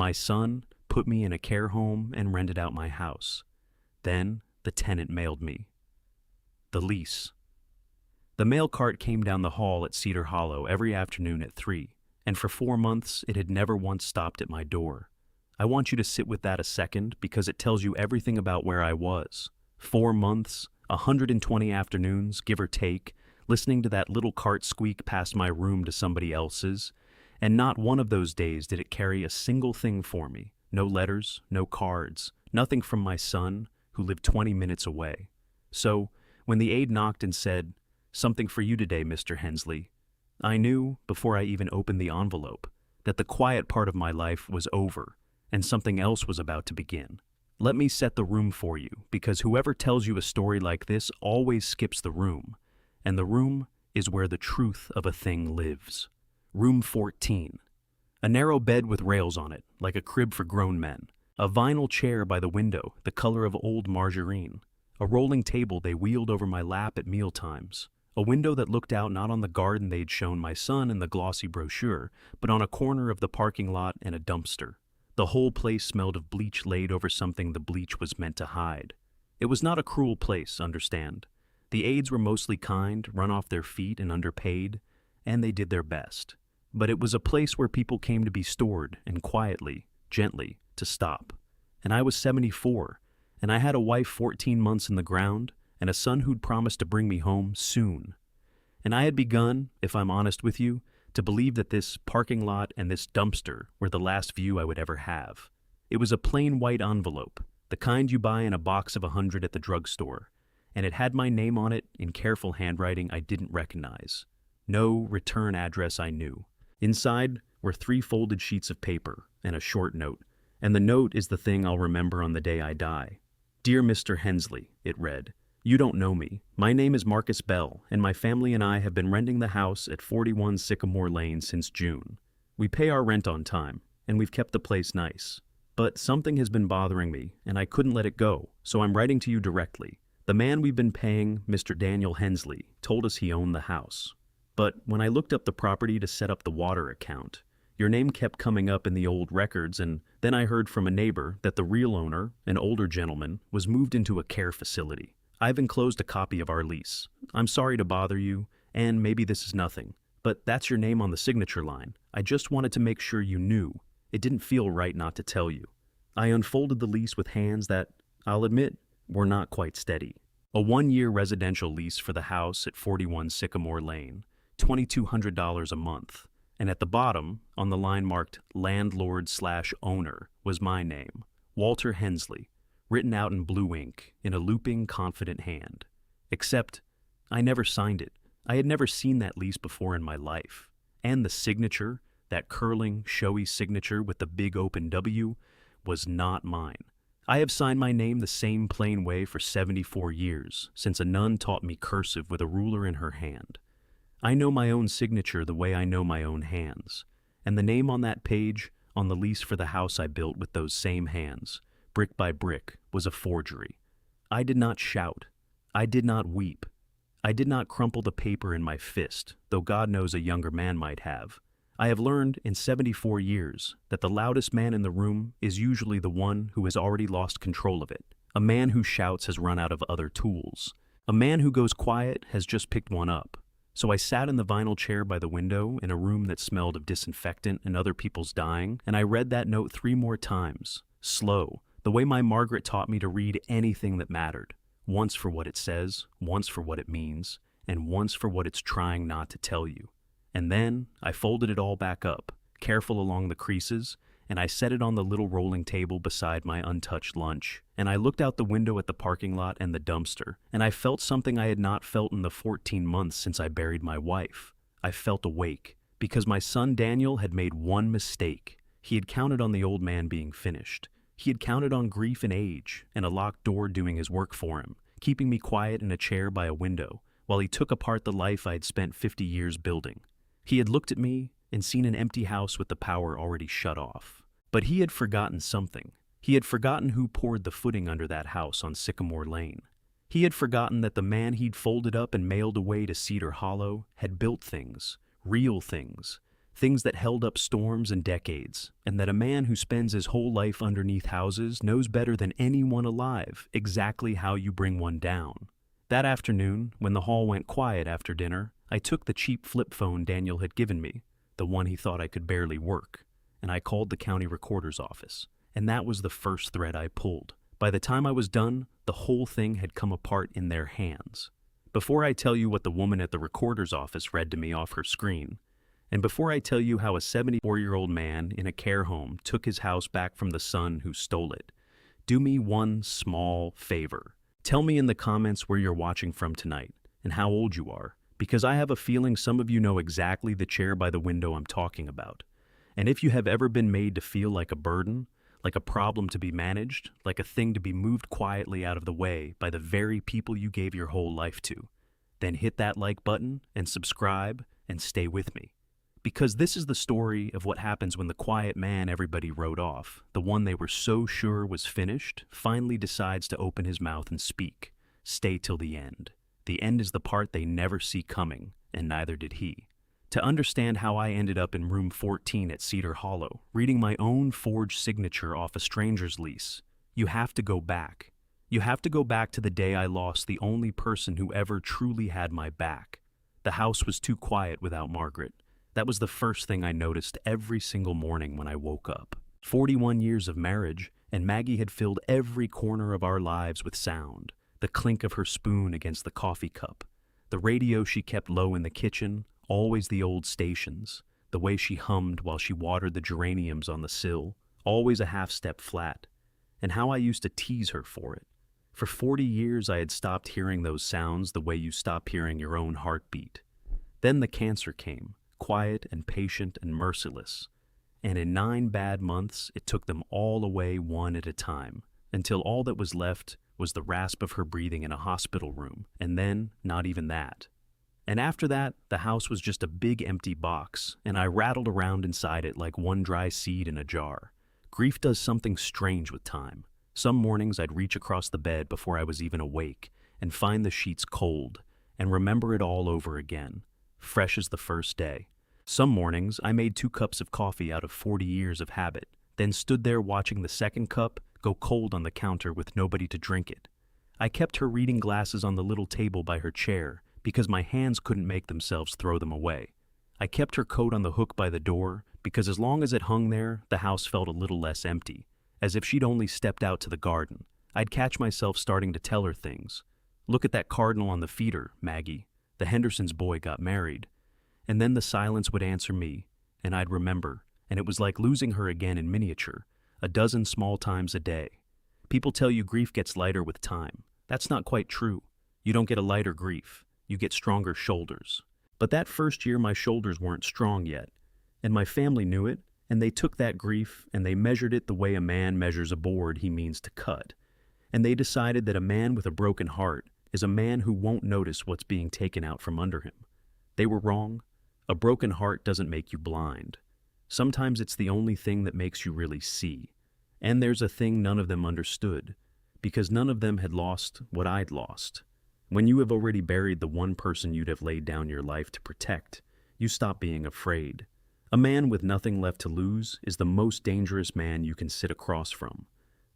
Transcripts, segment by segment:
My son put me in a care home and rented out my house. Then the tenant mailed me the lease. The mail cart came down the hall at Cedar Hollow every afternoon at 3, and for 4 months it had never once stopped at my door. I want you to sit with that a second because it tells you everything about where I was. 4 months, 120 afternoons, give or take, listening to that little cart squeak past my room to somebody else's, and not one of those days did it carry a single thing for me. No letters, no cards, nothing from my son, who lived 20 minutes away. So, when the aide knocked and said, "Something for you today, Mr. Hensley," I knew, before I even opened the envelope, that the quiet part of my life was over and something else was about to begin. Let me set the room for you, because whoever tells you a story like this always skips the room, and the room is where the truth of a thing lives. Room 14. A narrow bed with rails on it, like a crib for grown men. A vinyl chair by the window, the color of old margarine. A rolling table they wheeled over my lap at mealtimes. A window that looked out not on the garden they'd shown my son in the glossy brochure, but on a corner of the parking lot and a dumpster. The whole place smelled of bleach laid over something the bleach was meant to hide. It was not a cruel place, understand. The aides were mostly kind, run off their feet and underpaid, and they did their best. But it was a place where people came to be stored, and quietly, gently, to stop. And I was 74, and I had a wife 14 months in the ground, and a son who'd promised to bring me home soon. And I had begun, if I'm honest with you, to believe that this parking lot and this dumpster were the last view I would ever have. It was a plain white envelope, the kind you buy in a box of 100 at the drugstore, and it had my name on it in careful handwriting I didn't recognize. No return address I knew. Inside were 3 folded sheets of paper and a short note, and the note is the thing I'll remember on the day I die. "Dear Mr. Hensley," it read, "you don't know me. My name is Marcus Bell, and my family and I have been renting the house at 41 Sycamore Lane since June. We pay our rent on time, and we've kept the place nice. But something has been bothering me, and I couldn't let it go, so I'm writing to you directly. The man we've been paying, Mr. Daniel Hensley, told us he owned the house. But when I looked up the property to set up the water account, your name kept coming up in the old records, and then I heard from a neighbor that the real owner, an older gentleman, was moved into a care facility. I've enclosed a copy of our lease. I'm sorry to bother you, and maybe this is nothing, but that's your name on the signature line. I just wanted to make sure you knew. It didn't feel right not to tell you." I unfolded the lease with hands that, I'll admit, were not quite steady. A 1-year residential lease for the house at 41 Sycamore Lane, $2,200 a month. And at the bottom, on the line marked landlord/owner, was my name, Walter Hensley, written out in blue ink in a looping, confident hand. Except, I never signed it. I had never seen that lease before in my life. And the signature, that curling, showy signature with the big open W, was not mine. I have signed my name the same plain way for 74 years, since a nun taught me cursive with a ruler in her hand. I know my own signature the way I know my own hands, and the name on that page, on the lease for the house I built with those same hands, brick by brick, was a forgery. I did not shout. I did not weep. I did not crumple the paper in my fist, though God knows a younger man might have. I have learned in 74 years that the loudest man in the room is usually the one who has already lost control of it. A man who shouts has run out of other tools. A man who goes quiet has just picked one up. So I sat in the vinyl chair by the window in a room that smelled of disinfectant and other people's dying, and I read that note 3 more times, slow, the way my Margaret taught me to read anything that mattered. Once for what it says, once for what it means, and once for what it's trying not to tell you. And then I folded it all back up, careful along the creases, and I set it on the little rolling table beside my untouched lunch. And I looked out the window at the parking lot and the dumpster, and I felt something I had not felt in the 14 months since I buried my wife. I felt awake, because my son Daniel had made one mistake. He had counted on the old man being finished. He had counted on grief and age, and a locked door doing his work for him, keeping me quiet in a chair by a window, while he took apart the life I had spent 50 years building. He had looked at me and seen an empty house with the power already shut off. But he had forgotten something. He had forgotten who poured the footing under that house on Sycamore Lane. He had forgotten that the man he'd folded up and mailed away to Cedar Hollow had built things, real things, things that held up storms and decades, and that a man who spends his whole life underneath houses knows better than anyone alive exactly how you bring one down. That afternoon, when the hall went quiet after dinner, I took the cheap flip phone Daniel had given me, the one he thought I could barely work, and I called the county recorder's office. And that was the first thread I pulled. By the time I was done, the whole thing had come apart in their hands. Before I tell you what the woman at the recorder's office read to me off her screen, and before I tell you how a 74-year-old man in a care home took his house back from the son who stole it, do me one small favor. Tell me in the comments where you're watching from tonight and how old you are, because I have a feeling some of you know exactly the chair by the window I'm talking about. And if you have ever been made to feel like a burden, like a problem to be managed, like a thing to be moved quietly out of the way by the very people you gave your whole life to, then hit that like button and subscribe and stay with me. Because this is the story of what happens when the quiet man everybody wrote off, the one they were so sure was finished, finally decides to open his mouth and speak. Stay till the end. The end is the part they never see coming, and neither did he. To understand how I ended up in room 14 at Cedar Hollow, reading my own forged signature off a stranger's lease, you have to go back. You have to go back to the day I lost the only person who ever truly had my back. The house was too quiet without Margaret. That was the first thing I noticed every single morning when I woke up. 41 years of marriage, and Maggie had filled every corner of our lives with sound. The clink of her spoon against the coffee cup, the radio she kept low in the kitchen, always the old stations, the way she hummed while she watered the geraniums on the sill, always a half step flat, and how I used to tease her for it. For 40 years I had stopped hearing those sounds the way you stop hearing your own heartbeat. Then the cancer came, quiet and patient and merciless, and in 9 bad months it took them all away one at a time, until all that was left was the rasp of her breathing in a hospital room, and then not even that. And after that, the house was just a big empty box, and I rattled around inside it like one dry seed in a jar. Grief does something strange with time. Some mornings I'd reach across the bed before I was even awake, and find the sheets cold, and remember it all over again, fresh as the first day. Some mornings I made 2 cups of coffee out of 40 years of habit, then stood there watching the second cup go cold on the counter with nobody to drink it. I kept her reading glasses on the little table by her chair because my hands couldn't make themselves throw them away. I kept her coat on the hook by the door because as long as it hung there, the house felt a little less empty, as if she'd only stepped out to the garden. I'd catch myself starting to tell her things. Look at that cardinal on the feeder, Maggie. The Henderson's boy got married. And then the silence would answer me, and I'd remember, and it was like losing her again in miniature, a dozen small times a day. People tell you grief gets lighter with time. That's not quite true. You don't get a lighter grief. You get stronger shoulders. But that first year my shoulders weren't strong yet, and my family knew it, and they took that grief and they measured it the way a man measures a board he means to cut. And they decided that a man with a broken heart is a man who won't notice what's being taken out from under him. They were wrong. A broken heart doesn't make you blind. Sometimes it's the only thing that makes you really see. And there's a thing none of them understood, because none of them had lost what I'd lost. When you have already buried the one person you'd have laid down your life to protect, you stop being afraid. A man with nothing left to lose is the most dangerous man you can sit across from.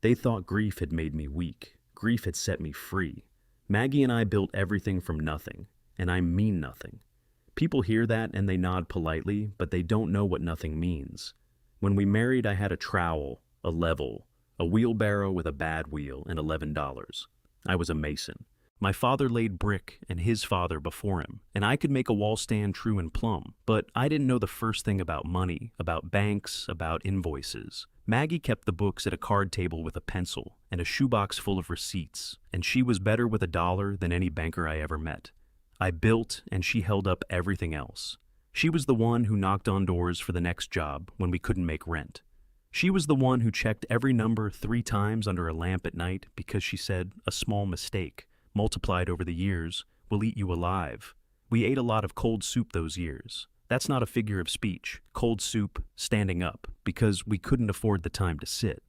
They thought grief had made me weak. Grief had set me free. Maggie and I built everything from nothing, and I mean nothing. People hear that and they nod politely, but they don't know what nothing means. When we married, I had a trowel, a level, a wheelbarrow with a bad wheel, and $11. I was a mason. My father laid brick and his father before him, and I could make a wall stand true and plumb, but I didn't know the first thing about money, about banks, about invoices. Maggie kept the books at a card table with a pencil and a shoebox full of receipts, and she was better with $1 than any banker I ever met. I built, and she held up everything else. She was the one who knocked on doors for the next job when we couldn't make rent. She was the one who checked every number 3 times under a lamp at night because she said a small mistake, multiplied over the years, will eat you alive. We ate a lot of cold soup those years. That's not a figure of speech. Cold soup, standing up, because we couldn't afford the time to sit.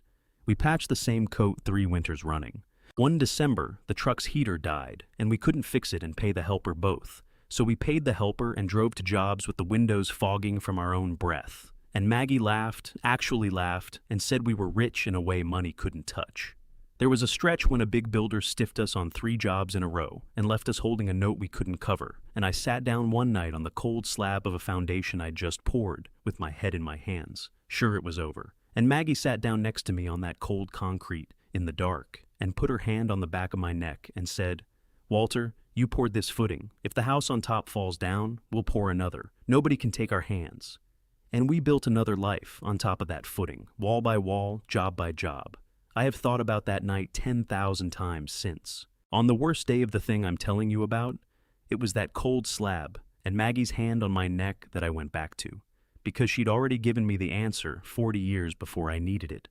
We patched the same coat 3 winters running. One December, the truck's heater died, and we couldn't fix it and pay the helper both. So we paid the helper and drove to jobs with the windows fogging from our own breath. And Maggie laughed, actually laughed, and said we were rich in a way money couldn't touch. There was a stretch when a big builder stiffed us on 3 jobs in a row and left us holding a note we couldn't cover, and I sat down one night on the cold slab of a foundation I'd just poured, with my head in my hands, sure it was over. And Maggie sat down next to me on that cold concrete, in the dark, and put her hand on the back of my neck and said, "Walter, you poured this footing. If the house on top falls down, we'll pour another. Nobody can take our hands." And we built another life on top of that footing, wall by wall, job by job. I have thought about that night 10,000 times since. On the worst day of the thing I'm telling you about, it was that cold slab and Maggie's hand on my neck that I went back to, because she'd already given me the answer 40 years before I needed it.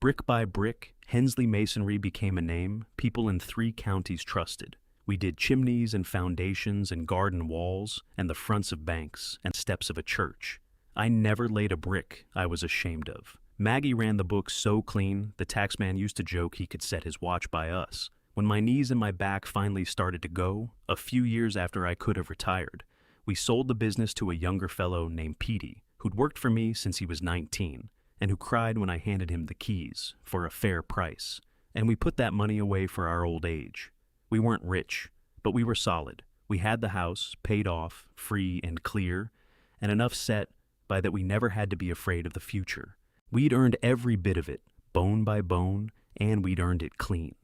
Brick by brick, Hensley Masonry became a name people in 3 counties trusted. We did chimneys and foundations and garden walls and the fronts of banks and steps of a church. I never laid a brick I was ashamed of. Maggie ran the books so clean, the taxman used to joke he could set his watch by us. When my knees and my back finally started to go, a few years after I could have retired, we sold the business to a younger fellow named Petey, who'd worked for me since he was 19, and who cried when I handed him the keys, for a fair price. And we put that money away for our old age. We weren't rich, but we were solid. We had the house, paid off, free and clear, and enough set by that we never had to be afraid of the future. We'd earned every bit of it, bone by bone, and we'd earned it clean.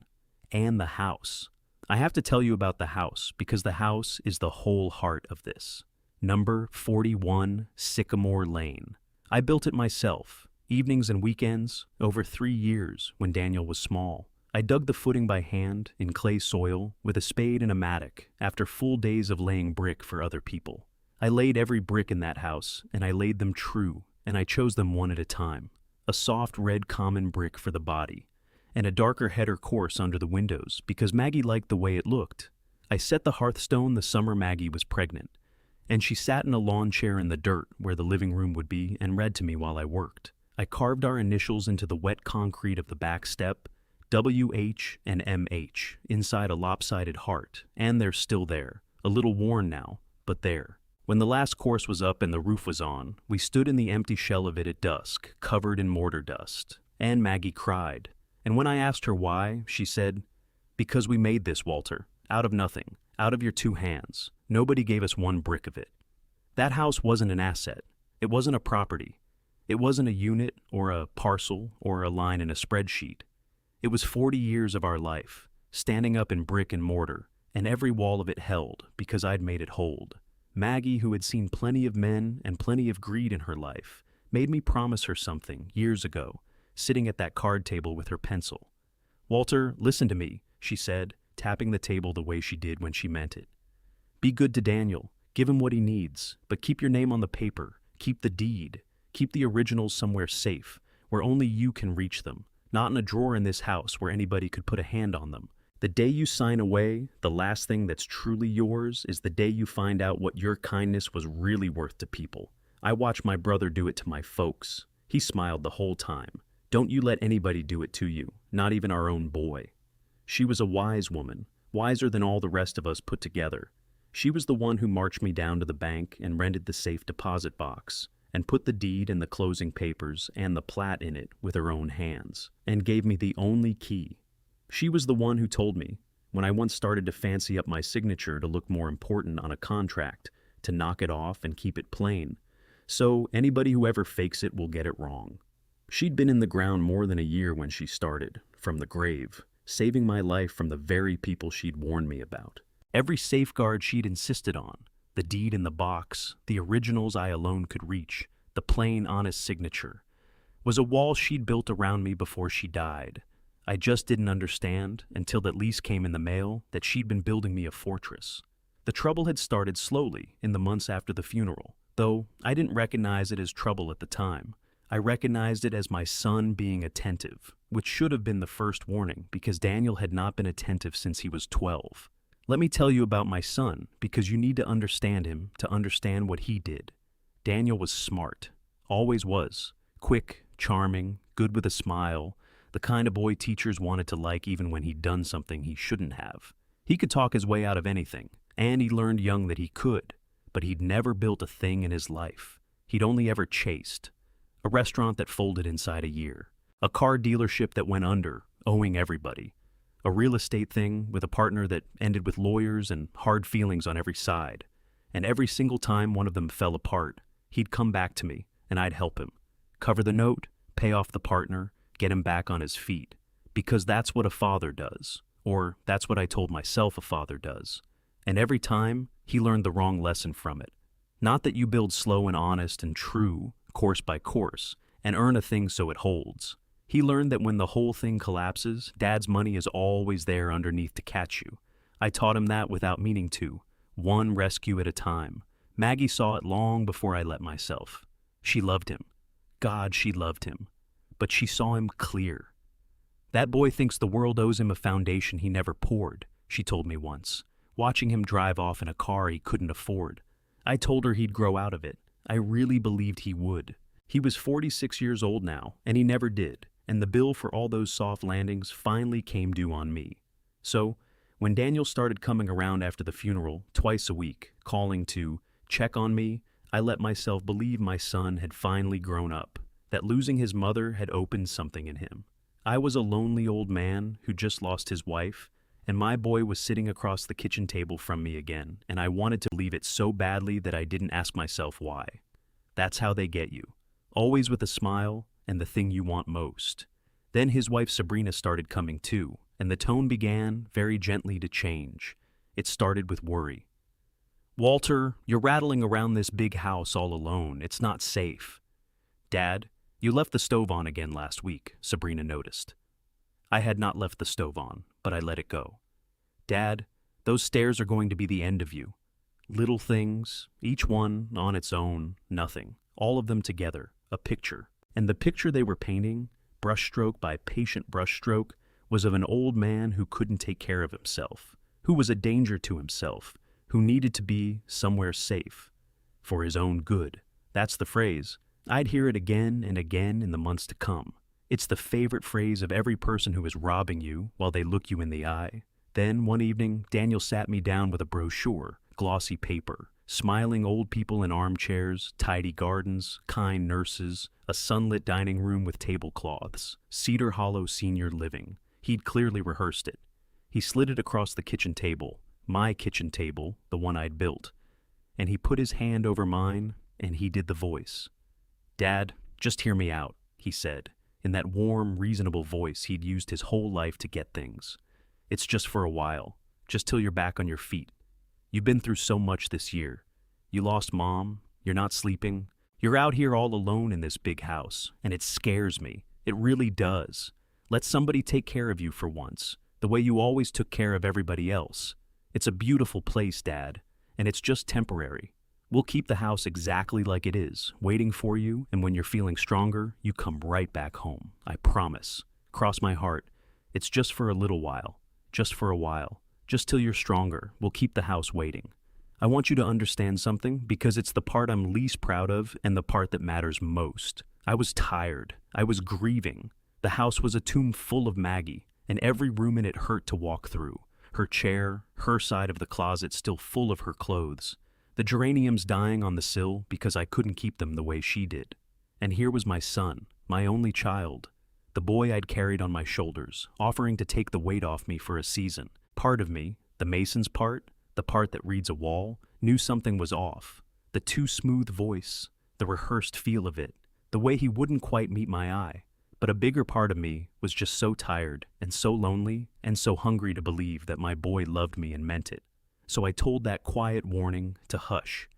And the house. I have to tell you about the house because the house is the whole heart of this. Number 41 Sycamore Lane. I built it myself, evenings and weekends, over 3 years when Daniel was small. I dug the footing by hand in clay soil with a spade and a mattock after full days of laying brick for other people. I laid every brick in that house, and I laid them true, and I chose them one at a time. A soft red common brick for the body, and a darker header course under the windows because Maggie liked the way it looked. I set the hearthstone the summer Maggie was pregnant, and she sat in a lawn chair in the dirt where the living room would be and read to me while I worked. I carved our initials into the wet concrete of the back step, WH and MH, inside a lopsided heart, and they're still there, a little worn now, but there. When the last course was up and the roof was on, we stood in the empty shell of it at dusk, covered in mortar dust. And Maggie cried. And when I asked her why, she said, "Because we made this, Walter, out of nothing, out of your 2 hands. Nobody gave us 1 brick of it." That house wasn't an asset. It wasn't a property. It wasn't a unit or a parcel or a line in a spreadsheet. It was 40 years of our life, standing up in brick and mortar, and every wall of it held because I'd made it hold. Maggie, who had seen plenty of men and plenty of greed in her life, made me promise her something years ago, sitting at that card table with her pencil. "Walter, listen to me," she said, tapping the table the way she did when she meant it. "Be good to Daniel, give him what he needs, but keep your name on the paper, keep the deed, keep the originals somewhere safe, where only you can reach them, not in a drawer in this house where anybody could put a hand on them. The day you sign away, the last thing that's truly yours is the day you find out what your kindness was really worth to people. I watched my brother do it to my folks. He smiled the whole time. Don't you let anybody do it to you, not even our own boy." She was a wise woman, wiser than all the rest of us put together. She was the one who marched me down to the bank and rented the safe deposit box, and put the deed and the closing papers and the plat in it with her own hands, and gave me the only key. She was the one who told me, when I once started to fancy up my signature to look more important on a contract, to knock it off and keep it plain. So anybody who ever fakes it will get it wrong. She'd been in the ground more than a year when she started, from the grave, saving my life from the very people she'd warned me about. Every safeguard she'd insisted on, the deed in the box, the originals I alone could reach, the plain, honest signature, was a wall she'd built around me before she died. I just didn't understand, until that lease came in the mail, that she'd been building me a fortress. The trouble had started slowly in the months after the funeral, though I didn't recognize it as trouble at the time. I recognized it as my son being attentive, which should have been the first warning because Daniel had not been attentive since he was 12. Let me tell you about my son, because you need to understand him to understand what he did. Daniel was smart, always was, quick, charming, good with a smile, the kind of boy teachers wanted to like even when he'd done something he shouldn't have. He could talk his way out of anything, And he learned young that he could, but he'd never built a thing in his life. He'd only ever chased. A restaurant that folded inside a year. A car dealership that went under, owing everybody. A real estate thing with a partner that ended with lawyers and hard feelings on every side. And every single time one of them fell apart, he'd come back to me, and I'd help him. Cover the note, pay off the partner, get him back on his feet. Because that's what a father does. Or that's what I told myself a father does. And every time, he learned the wrong lesson from it. Not that you build slow and honest and true, course by course, and earn a thing so it holds. He learned that when the whole thing collapses, Dad's money is always there underneath to catch you. I taught him that without meaning to, one rescue at a time. Maggie saw it long before I let myself. She loved him. God, she loved him. But she saw him clear. That boy thinks the world owes him a foundation he never poured, she told me once, watching him drive off in a car he couldn't afford. I told her he'd grow out of it. I really believed he would. He was 46 years old now, and he never did, and the bill for all those soft landings finally came due on me. So, when Daniel started coming around after the funeral, twice a week, calling to check on me, I let myself believe my son had finally grown up, that losing his mother had opened something in him. I was a lonely old man who just lost his wife, and my boy was sitting across the kitchen table from me again, and I wanted to leave it so badly that I didn't ask myself why. That's how they get you. Always with a smile and the thing you want most. Then his wife Sabrina started coming too, and the tone began, very gently, to change. It started with worry. "Walter, you're rattling around this big house all alone. It's not safe." "Dad, you left the stove on again last week," Sabrina noticed. I had not left the stove on, but I let it go. "Dad, those stairs are going to be the end of you. Little things, each one on its own, nothing. All of them together, a picture. And the picture they were painting, brushstroke by patient brushstroke, was of an old man who couldn't take care of himself, who was a danger to himself, who needed to be somewhere safe. For his own good. That's the phrase. I'd hear it again and again in the months to come. It's the favorite phrase of every person who is robbing you while they look you in the eye. Then, one evening, Daniel sat me down with a brochure, glossy paper, smiling old people in armchairs, tidy gardens, kind nurses, a sunlit dining room with tablecloths, Cedar Hollow senior living. He'd clearly rehearsed it. He slid it across the kitchen table, my kitchen table, the one I'd built, and he put his hand over mine, and he did the voice. "Dad, just hear me out," he said, in that warm, reasonable voice he'd used his whole life to get things. "It's just for a while, just till you're back on your feet. You've been through so much this year. You lost Mom, you're not sleeping. You're out here all alone in this big house, and it scares me. It really does. Let somebody take care of you for once, the way you always took care of everybody else. It's a beautiful place, Dad, and it's just temporary. We'll keep the house exactly like it is, waiting for you, and when you're feeling stronger, you come right back home. I promise. Cross my heart. It's just for a little while. Just for a while. Just till you're stronger. We'll keep the house waiting. I want you to understand something, because it's the part I'm least proud of and the part that matters most. I was tired. I was grieving. The house was a tomb full of Maggie, and every room in it hurt to walk through. Her chair, her side of the closet still full of her clothes. The geraniums dying on the sill because I couldn't keep them the way she did. And here was my son, my only child, the boy I'd carried on my shoulders, offering to take the weight off me for a season. Part of me, the Mason's part, the part that reads a wall, knew something was off. The too smooth voice, the rehearsed feel of it, the way he wouldn't quite meet my eye. But a bigger part of me was just so tired and so lonely and so hungry to believe that my boy loved me and meant it. So I told that quiet warning to hush,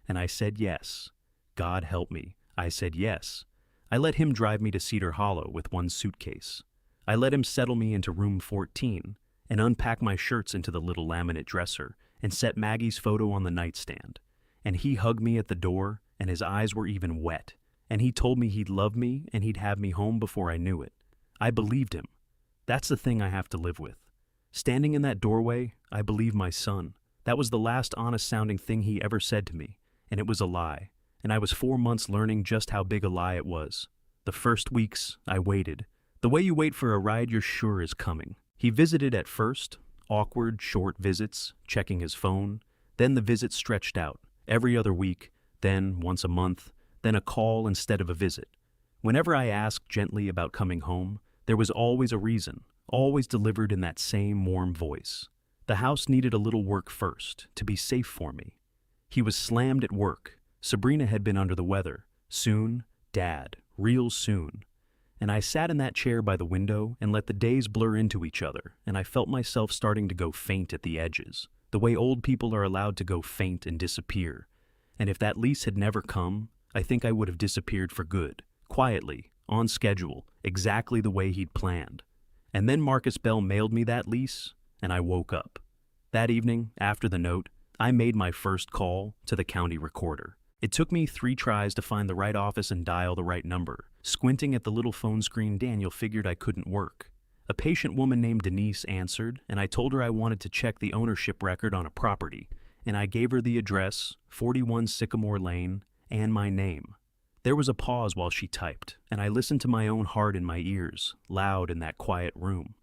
and I said yes. God help me, I said yes. I let him drive me to Cedar Hollow with one suitcase. I let him settle me into room 14 and unpack my shirts into the little laminate dresser and set Maggie's photo on the nightstand. And he hugged me at the door, and his eyes were even wet. And he told me he'd love me and he'd have me home before I knew it. I believed him. That's the thing I have to live with. Standing in that doorway, I believed my son. That was the last honest-sounding thing he ever said to me, and it was a lie. And I was 4 months learning just how big a lie it was. The first weeks, I waited. The way you wait for a ride you're sure is coming. He visited at first, awkward, short visits, checking his phone. Then the visits stretched out, every other week, then once a month, then a call instead of a visit. Whenever I asked gently about coming home, there was always a reason, always delivered in that same warm voice. The house needed a little work first, to be safe for me. He was slammed at work. Sabrina had been under the weather. Soon, Dad, real soon. And I sat in that chair by the window and let the days blur into each other, and I felt myself starting to go faint at the edges, the way old people are allowed to go faint and disappear. And if that lease had never come, I think I would have disappeared for good, quietly, on schedule, exactly the way he'd planned. And then Marcus Bell mailed me that lease, and I woke up. That evening, after the note, I made my first call to the county recorder. It took me 3 tries to find the right office and dial the right number. Squinting at the little phone screen, Daniel figured I couldn't work. A patient woman named Denise answered, and I told her I wanted to check the ownership record on a property, and I gave her the address, 41 Sycamore Lane, and my name. There was a pause while she typed, and I listened to my own heart in my ears, loud in that quiet room.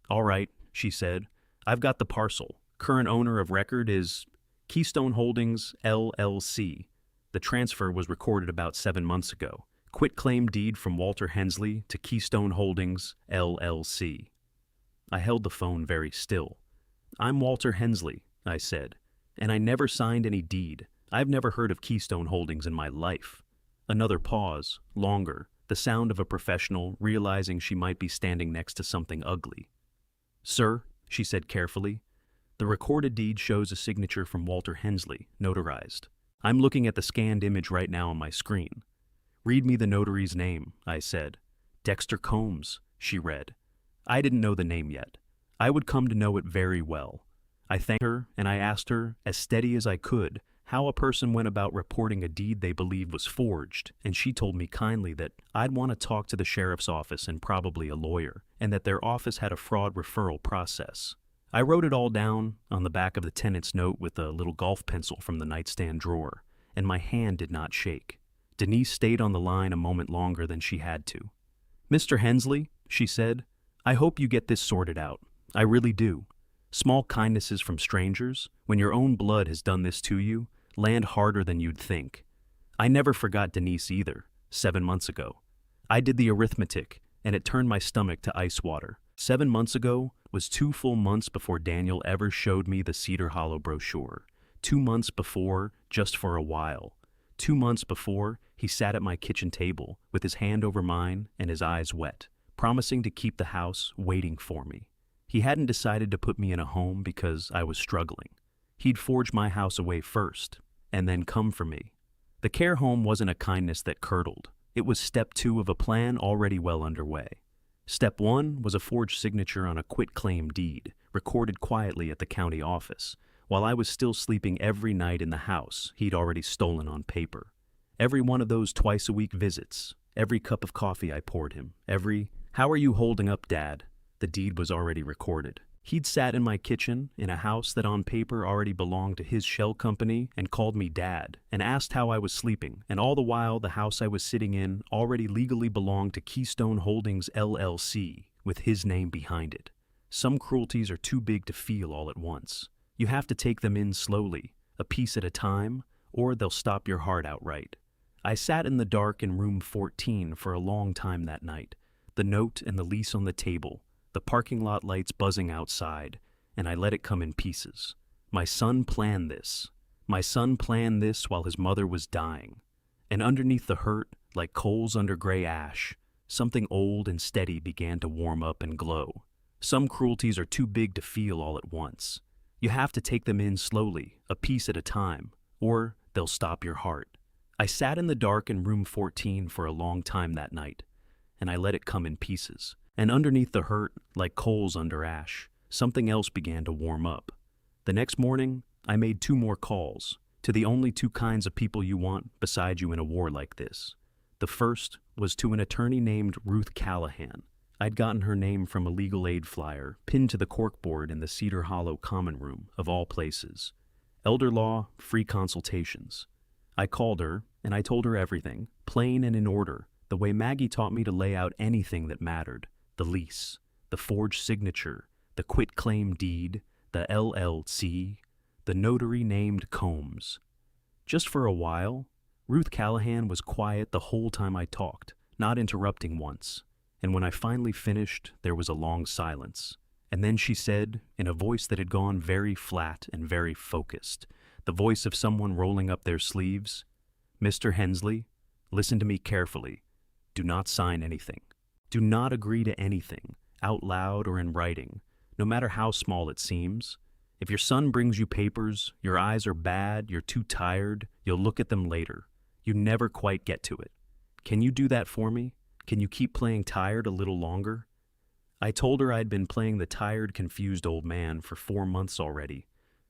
"All right," she said. "I've got the parcel. Current owner of record is Keystone Holdings, LLC. The transfer was recorded about 7 months ago. Quitclaim deed from Walter Hensley to Keystone Holdings, LLC." I held the phone very still. "I'm Walter Hensley," I said, "and I never signed any deed. I've never heard of Keystone Holdings in my life." Another pause, longer, the sound of a professional realizing she might be standing next to something ugly. "Sir," she said carefully, "the recorded deed shows a signature from Walter Hensley, notarized. I'm looking at the scanned image right now on my screen." "Read me the notary's name," I said. "Dexter Combs," she read. I didn't know the name yet. I would come to know it very well. I thanked her, and I asked her, as steady as I could, how a person went about reporting a deed they believed was forged, and she told me kindly that I'd want to talk to the sheriff's office and probably a lawyer, and that their office had a fraud referral process. I wrote it all down on the back of the tenant's note with a little golf pencil from the nightstand drawer, and my hand did not shake. Denise stayed on the line a moment longer than she had to. "Mr. Hensley," she said, "I hope you get this sorted out. I really do. Small kindnesses from strangers, when your own blood has done this to you, land harder than you'd think. I never forgot Denise either, 7 months ago. I did the arithmetic, and it turned my stomach to ice water. 7 months ago was 2 full months before Daniel ever showed me the Cedar Hollow brochure. 2 months before, just for a while. 2 months before, he sat at my kitchen table, with his hand over mine and his eyes wet, promising to keep the house waiting for me. He hadn't decided to put me in a home because I was struggling. He'd forge my house away first, and then come for me. The care home wasn't a kindness that curdled. It was step 2 of a plan already well underway. Step 1 was a forged signature on a quitclaim deed, recorded quietly at the county office, while I was still sleeping every night in the house he'd already stolen on paper. Every one of those twice-a-week visits, every cup of coffee I poured him, every, "How are you holding up, Dad?" The deed was already recorded. He'd sat in my kitchen, in a house that on paper already belonged to his shell company, and called me Dad, and asked how I was sleeping, and all the while the house I was sitting in already legally belonged to Keystone Holdings LLC, with his name behind it. Some cruelties are too big to feel all at once. You have to take them in slowly, a piece at a time, or they'll stop your heart outright. I sat in the dark in room 14 for a long time that night, the note and the lease on the table, the parking lot lights buzzing outside, and I let it come in pieces. My son planned this. My son planned this while his mother was dying. And underneath the hurt, like coals under gray ash, something old and steady began to warm up and glow. Some cruelties are too big to feel all at once. You have to take them in slowly, a piece at a time, or they'll stop your heart. I sat in the dark in room 14 for a long time that night, and I let it come in pieces. And underneath the hurt, like coals under ash, something else began to warm up. The next morning, I made 2 more calls, to the only 2 kinds of people you want beside you in a war like this. The first was to an attorney named Ruth Callahan. I'd gotten her name from a legal aid flyer pinned to the corkboard in the Cedar Hollow common room, of all places. Elder law, free consultations. I called her, and I told her everything, plain and in order, the way Maggie taught me to lay out anything that mattered. The lease, the forged signature, the quitclaim deed, the LLC, the notary named Combs. Just for a while, Ruth Callahan was quiet the whole time I talked, not interrupting once. And when I finally finished, there was a long silence. And then she said, in a voice that had gone very flat and very focused, the voice of someone rolling up their sleeves, "Mr. Hensley, listen to me carefully. Do not sign anything. Do not agree to anything, out loud or in writing, no matter how small it seems. If your son brings you papers, your eyes are bad, you're too tired, you'll look at them later. You never quite get to it. Can you do that for me? Can you keep playing tired a little longer?" I told her I'd been playing the tired, confused old man for 4 months already.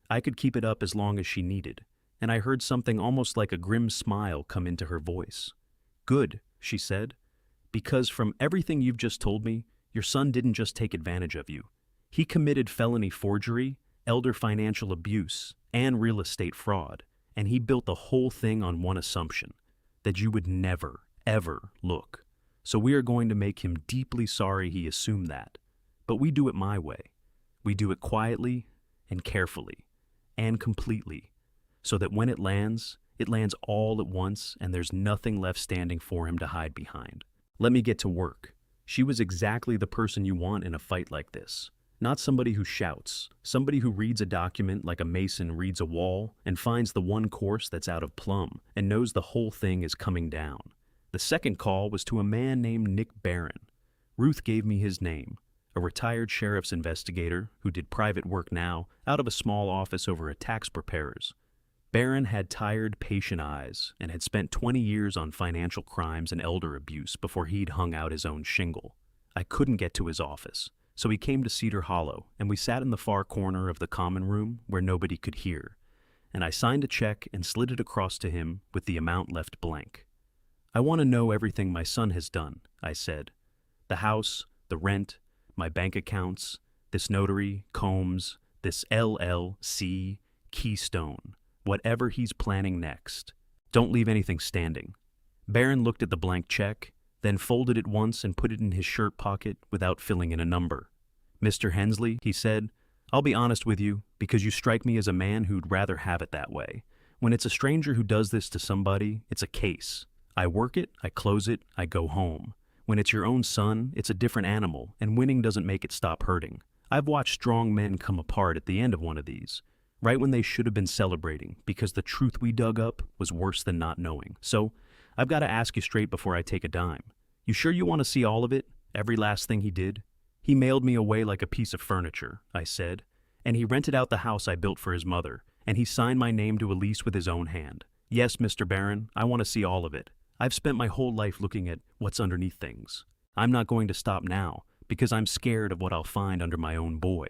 I could keep it up as long as she needed, and I heard something almost like a grim smile come into her voice. "Good," she said, "because from everything you've just told me, your son didn't just take advantage of you. He committed felony forgery, elder financial abuse, and real estate fraud, and he built the whole thing on one assumption, that you would never, ever look. So we are going to make him deeply sorry he assumed that. But we do it my way. We do it quietly and carefully and completely, so that when it lands all at once and there's nothing left standing for him to hide behind. Let me get to work." She was exactly the person you want in a fight like this. Not somebody who shouts, somebody who reads a document like a mason reads a wall and finds the one course that's out of plumb and knows the whole thing is coming down. The second call was to a man named Nick Barron. Ruth gave me his name, a retired sheriff's investigator who did private work now out of a small office over a tax preparer's. Barron had tired, patient eyes and had spent 20 years on financial crimes and elder abuse before he'd hung out his own shingle. I couldn't get to his office, so he came to Cedar Hollow, and we sat in the far corner of the common room where nobody could hear, and I signed a check and slid it across to him with the amount left blank. "I want to know everything my son has done," I said. "The house, the rent, my bank accounts, this notary, Combs, this LLC, Keystone, whatever he's planning next. Don't leave anything standing." Barron looked at the blank check, then folded it once and put it in his shirt pocket without filling in a number. "Mr. Hensley," he said, "I'll be honest with you, because you strike me as a man who'd rather have it that way. When it's a stranger who does this to somebody, it's a case. I work it, I close it, I go home. When it's your own son, it's a different animal, and winning doesn't make it stop hurting. I've watched strong men come apart at the end of one of these, right when they should have been celebrating, because the truth we dug up was worse than not knowing. So, I've got to ask you straight before I take a dime. You sure you want to see all of it? Every last thing he did?" "He mailed me away like a piece of furniture," I said, "and he rented out the house I built for his mother, and he signed my name to a lease with his own hand. Yes, Mr. Barron, I want to see all of it. I've spent my whole life looking at what's underneath things. I'm not going to stop now, because I'm scared of what I'll find under my own boy."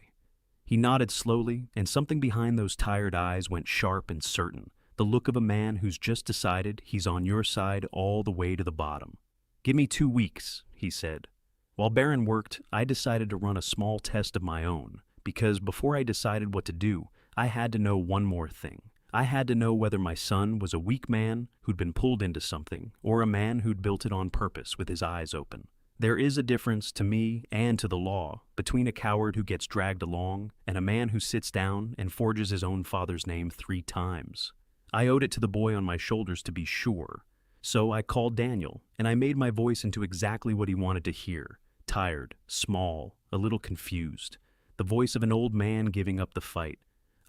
He nodded slowly, and something behind those tired eyes went sharp and certain, the look of a man who's just decided he's on your side all the way to the bottom. "Give me 2 weeks, he said. While Barron worked, I decided to run a small test of my own, because before I decided what to do, I had to know one more thing. I had to know whether my son was a weak man who'd been pulled into something, or a man who'd built it on purpose with his eyes open. There is a difference to me and to the law between a coward who gets dragged along and a man who sits down and forges his own father's name 3 times. I owed it to the boy on my shoulders to be sure. So I called Daniel, and I made my voice into exactly what he wanted to hear. Tired, small, a little confused. The voice of an old man giving up the fight.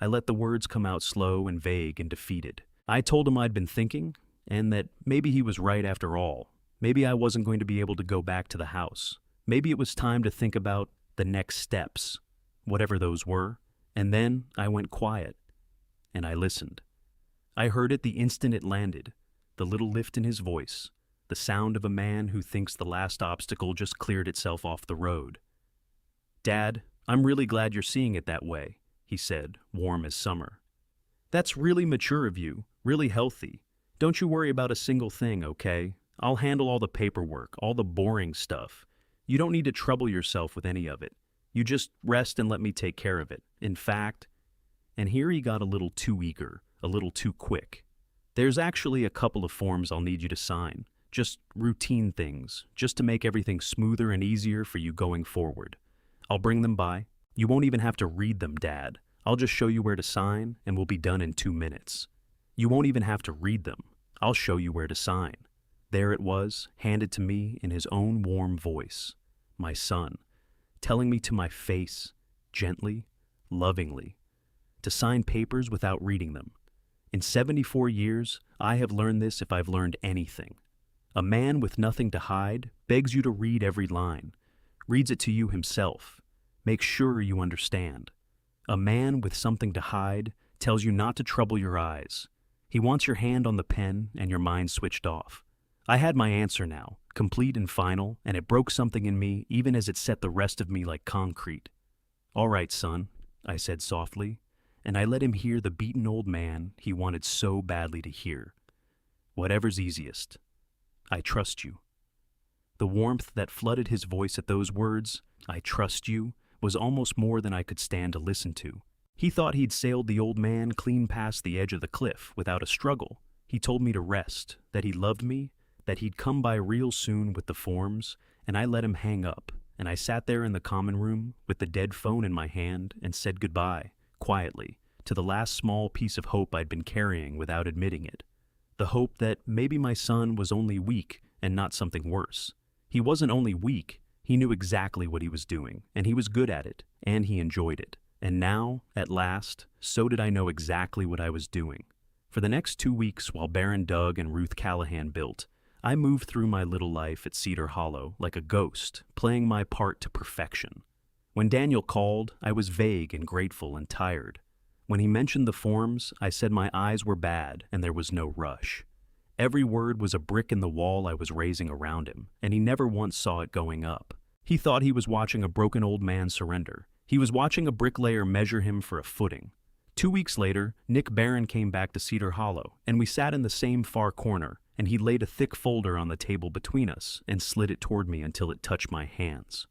I let the words come out slow and vague and defeated. I told him I'd been thinking, and that maybe he was right after all. Maybe I wasn't going to be able to go back to the house. Maybe it was time to think about the next steps, whatever those were. And then I went quiet, and I listened. I heard it the instant it landed, the little lift in his voice, the sound of a man who thinks the last obstacle just cleared itself off the road. "Dad, I'm really glad you're seeing it that way," he said, warm as summer. "That's really mature of you, really healthy. Don't you worry about a single thing, okay? I'll handle all the paperwork, all the boring stuff. You don't need to trouble yourself with any of it. You just rest and let me take care of it. In fact," and here he got a little too eager, a little too quick. "There's actually a couple of forms I'll need you to sign. Just routine things, just to make everything smoother and easier for you going forward. I'll bring them by. You won't even have to read them, Dad. I'll just show you where to sign, and we'll be done in 2 minutes. You won't even have to read them. I'll show you where to sign." There it was, handed to me in his own warm voice. My son, telling me to my face, gently, lovingly, to sign papers without reading them. In 74 years, I have learned this if I've learned anything. A man with nothing to hide begs you to read every line, reads it to you himself, makes sure you understand. A man with something to hide tells you not to trouble your eyes. He wants your hand on the pen and your mind switched off. I had my answer now, complete and final, and it broke something in me even as it set the rest of me like concrete. "All right, son," I said softly, and I let him hear the beaten old man he wanted so badly to hear. "Whatever's easiest. I trust you." The warmth that flooded his voice at those words, "I trust you," was almost more than I could stand to listen to. He thought he'd sailed the old man clean past the edge of the cliff without a struggle. He told me to rest, that he loved me, that he'd come by real soon with the forms, and I let him hang up, and I sat there in the common room with the dead phone in my hand and said goodbye, quietly, to the last small piece of hope I'd been carrying without admitting it. The hope that maybe my son was only weak and not something worse. He wasn't only weak, he knew exactly what he was doing, and he was good at it, and he enjoyed it. And now, at last, so did I know exactly what I was doing. For the next 2 weeks while Baron Doug and Ruth Callahan built, I moved through my little life at Cedar Hollow like a ghost, playing my part to perfection. When Daniel called, I was vague and grateful and tired. When he mentioned the forms, I said my eyes were bad and there was no rush. Every word was a brick in the wall I was raising around him, and he never once saw it going up. He thought he was watching a broken old man surrender. He was watching a bricklayer measure him for a footing. 2 weeks later, Nick Barron came back to Cedar Hollow, and we sat in the same far corner, and he laid a thick folder on the table between us and slid it toward me until it touched my hands.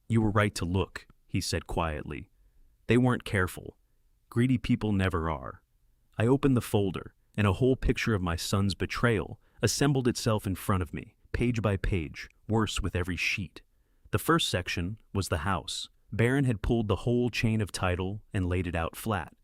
"You were right to look," he said quietly. "They weren't careful. Greedy people never are." I opened the folder, and a whole picture of my son's betrayal assembled itself in front of me, page by page, worse with every sheet. The first section was the house. Barron had pulled the whole chain of title and laid it out flat.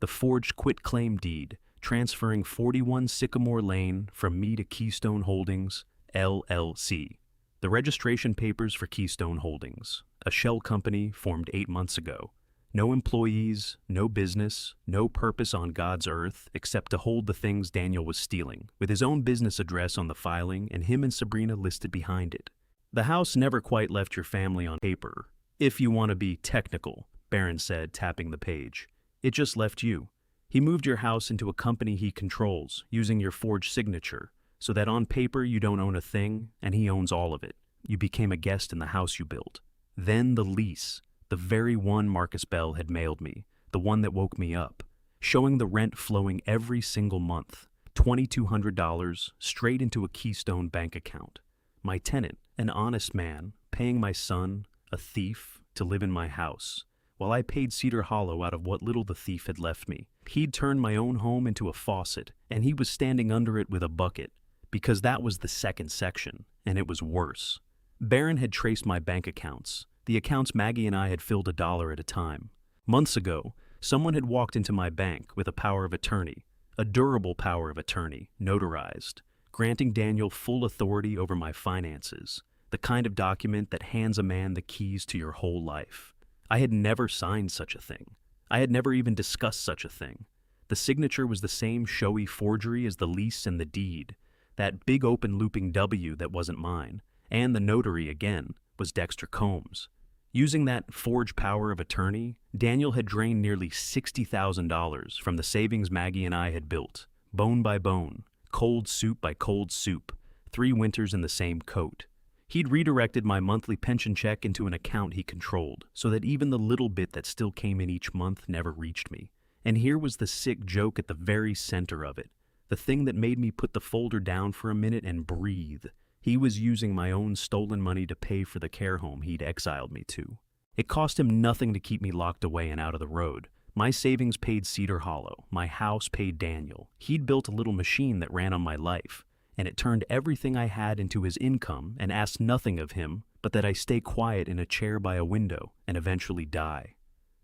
The forged quitclaim deed, transferring 41 Sycamore Lane from me to Keystone Holdings, LLC. The registration papers for Keystone Holdings, a shell company formed 8 months ago. No employees, no business, no purpose on God's earth except to hold the things Daniel was stealing, with his own business address on the filing and him and Sabrina listed behind it. The house never quite left your family on paper, if you want to be technical, Barron said, tapping the page. It just left you. He moved your house into a company he controls, using your forged signature, so that on paper you don't own a thing, and he owns all of it. You became a guest in the house you built. Then the lease, the very one Marcus Bell had mailed me, the one that woke me up, showing the rent flowing every single month, $2,200 straight into a Keystone bank account. My tenant, an honest man, paying my son, a thief, to live in my house, while I paid Cedar Hollow out of what little the thief had left me. He'd turned my own home into a faucet, and he was standing under it with a bucket, because that was the second section, and it was worse. Barron had traced my bank accounts, the accounts Maggie and I had filled $1 at a time. Months ago, someone had walked into my bank with a power of attorney, a durable power of attorney, notarized, granting Daniel full authority over my finances, the kind of document that hands a man the keys to your whole life. I had never signed such a thing. I had never even discussed such a thing. The signature was the same showy forgery as the lease and the deed, that big open looping W that wasn't mine, and the notary, again, was Dexter Combs. Using that forged power of attorney, Daniel had drained nearly $60,000 from the savings Maggie and I had built, bone by bone, cold soup by cold soup, 3 winters in the same coat. He'd redirected my monthly pension check into an account he controlled, so that even the little bit that still came in each month never reached me. And here was the sick joke at the very center of it, the thing that made me put the folder down for a minute and breathe. He was using my own stolen money to pay for the care home he'd exiled me to. It cost him nothing to keep me locked away and out of the road. My savings paid Cedar Hollow. My house paid Daniel. He'd built a little machine that ran on my life, and it turned everything I had into his income and asked nothing of him but that I stay quiet in a chair by a window and eventually die.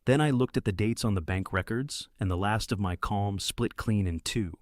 Then I looked at the dates on the bank records, and the last of my calm split clean in two,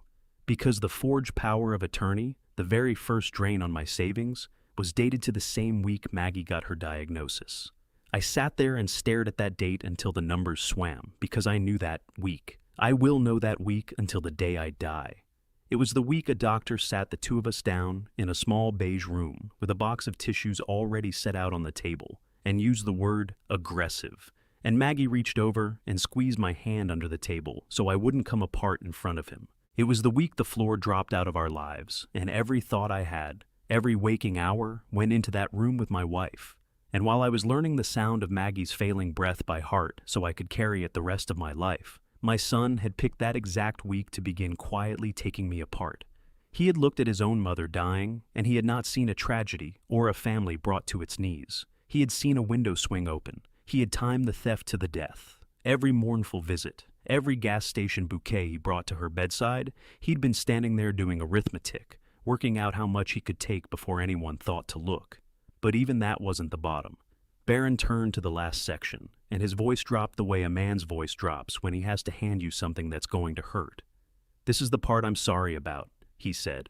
because the forged power of attorney, the very first drain on my savings, was dated to the same week Maggie got her diagnosis. I sat there and stared at that date until the numbers swam, because I knew that week. I will know that week until the day I die. It was the week a doctor sat the two of us down in a small beige room with a box of tissues already set out on the table and used the word aggressive. And Maggie reached over and squeezed my hand under the table so I wouldn't come apart in front of him. It was the week the floor dropped out of our lives, and every thought I had, every waking hour, went into that room with my wife. And while I was learning the sound of Maggie's failing breath by heart so I could carry it the rest of my life, my son had picked that exact week to begin quietly taking me apart. He had looked at his own mother dying, and he had not seen a tragedy or a family brought to its knees. He had seen a window swing open. He had timed the theft to the death. Every mournful visit, every gas station bouquet he brought to her bedside, he'd been standing there doing arithmetic, working out how much he could take before anyone thought to look. But even that wasn't the bottom. Barron turned to the last section, and his voice dropped the way a man's voice drops when he has to hand you something that's going to hurt. "This is the part I'm sorry about," he said.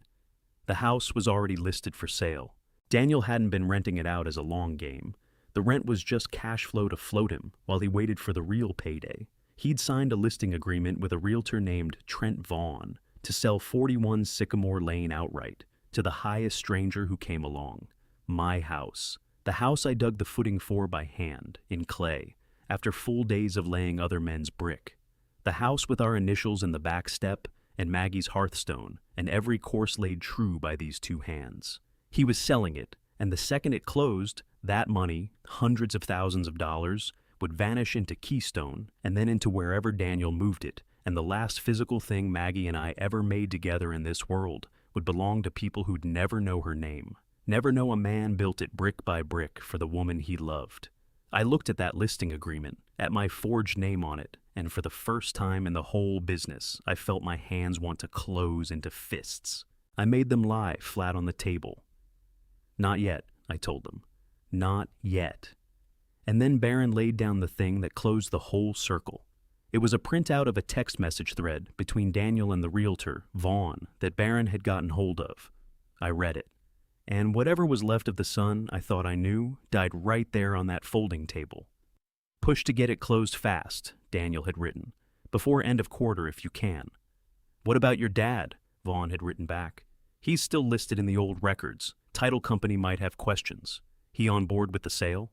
The house was already listed for sale. Daniel hadn't been renting it out as a long game. The rent was just cash flow to float him while he waited for the real payday. He'd signed a listing agreement with a realtor named Trent Vaughn to sell 41 Sycamore Lane outright to the highest stranger who came along. My house. The house I dug the footing for by hand, in clay, after full days of laying other men's brick. The house with our initials in the back step and Maggie's hearthstone, and every course laid true by these two hands. He was selling it, and the second it closed, that money, hundreds of thousands of dollars, would vanish into Keystone and then into wherever Daniel moved it, and the last physical thing Maggie and I ever made together in this world would belong to people who'd never know her name. Never know a man built it brick by brick for the woman he loved. I looked at that listing agreement, at my forged name on it, and for the first time in the whole business, I felt my hands want to close into fists. I made them lie flat on the table. "Not yet," I told them. "Not yet." And then Barron laid down the thing that closed the whole circle. It was a printout of a text message thread between Daniel and the realtor, Vaughn, that Barron had gotten hold of. I read it. And whatever was left of the son I thought I knew died right there on that folding table. "Push to get it closed fast," Daniel had written. "Before end of quarter if you can." "What about your dad?" Vaughn had written back. "He's still listed in the old records. Title company might have questions. He on board with the sale?"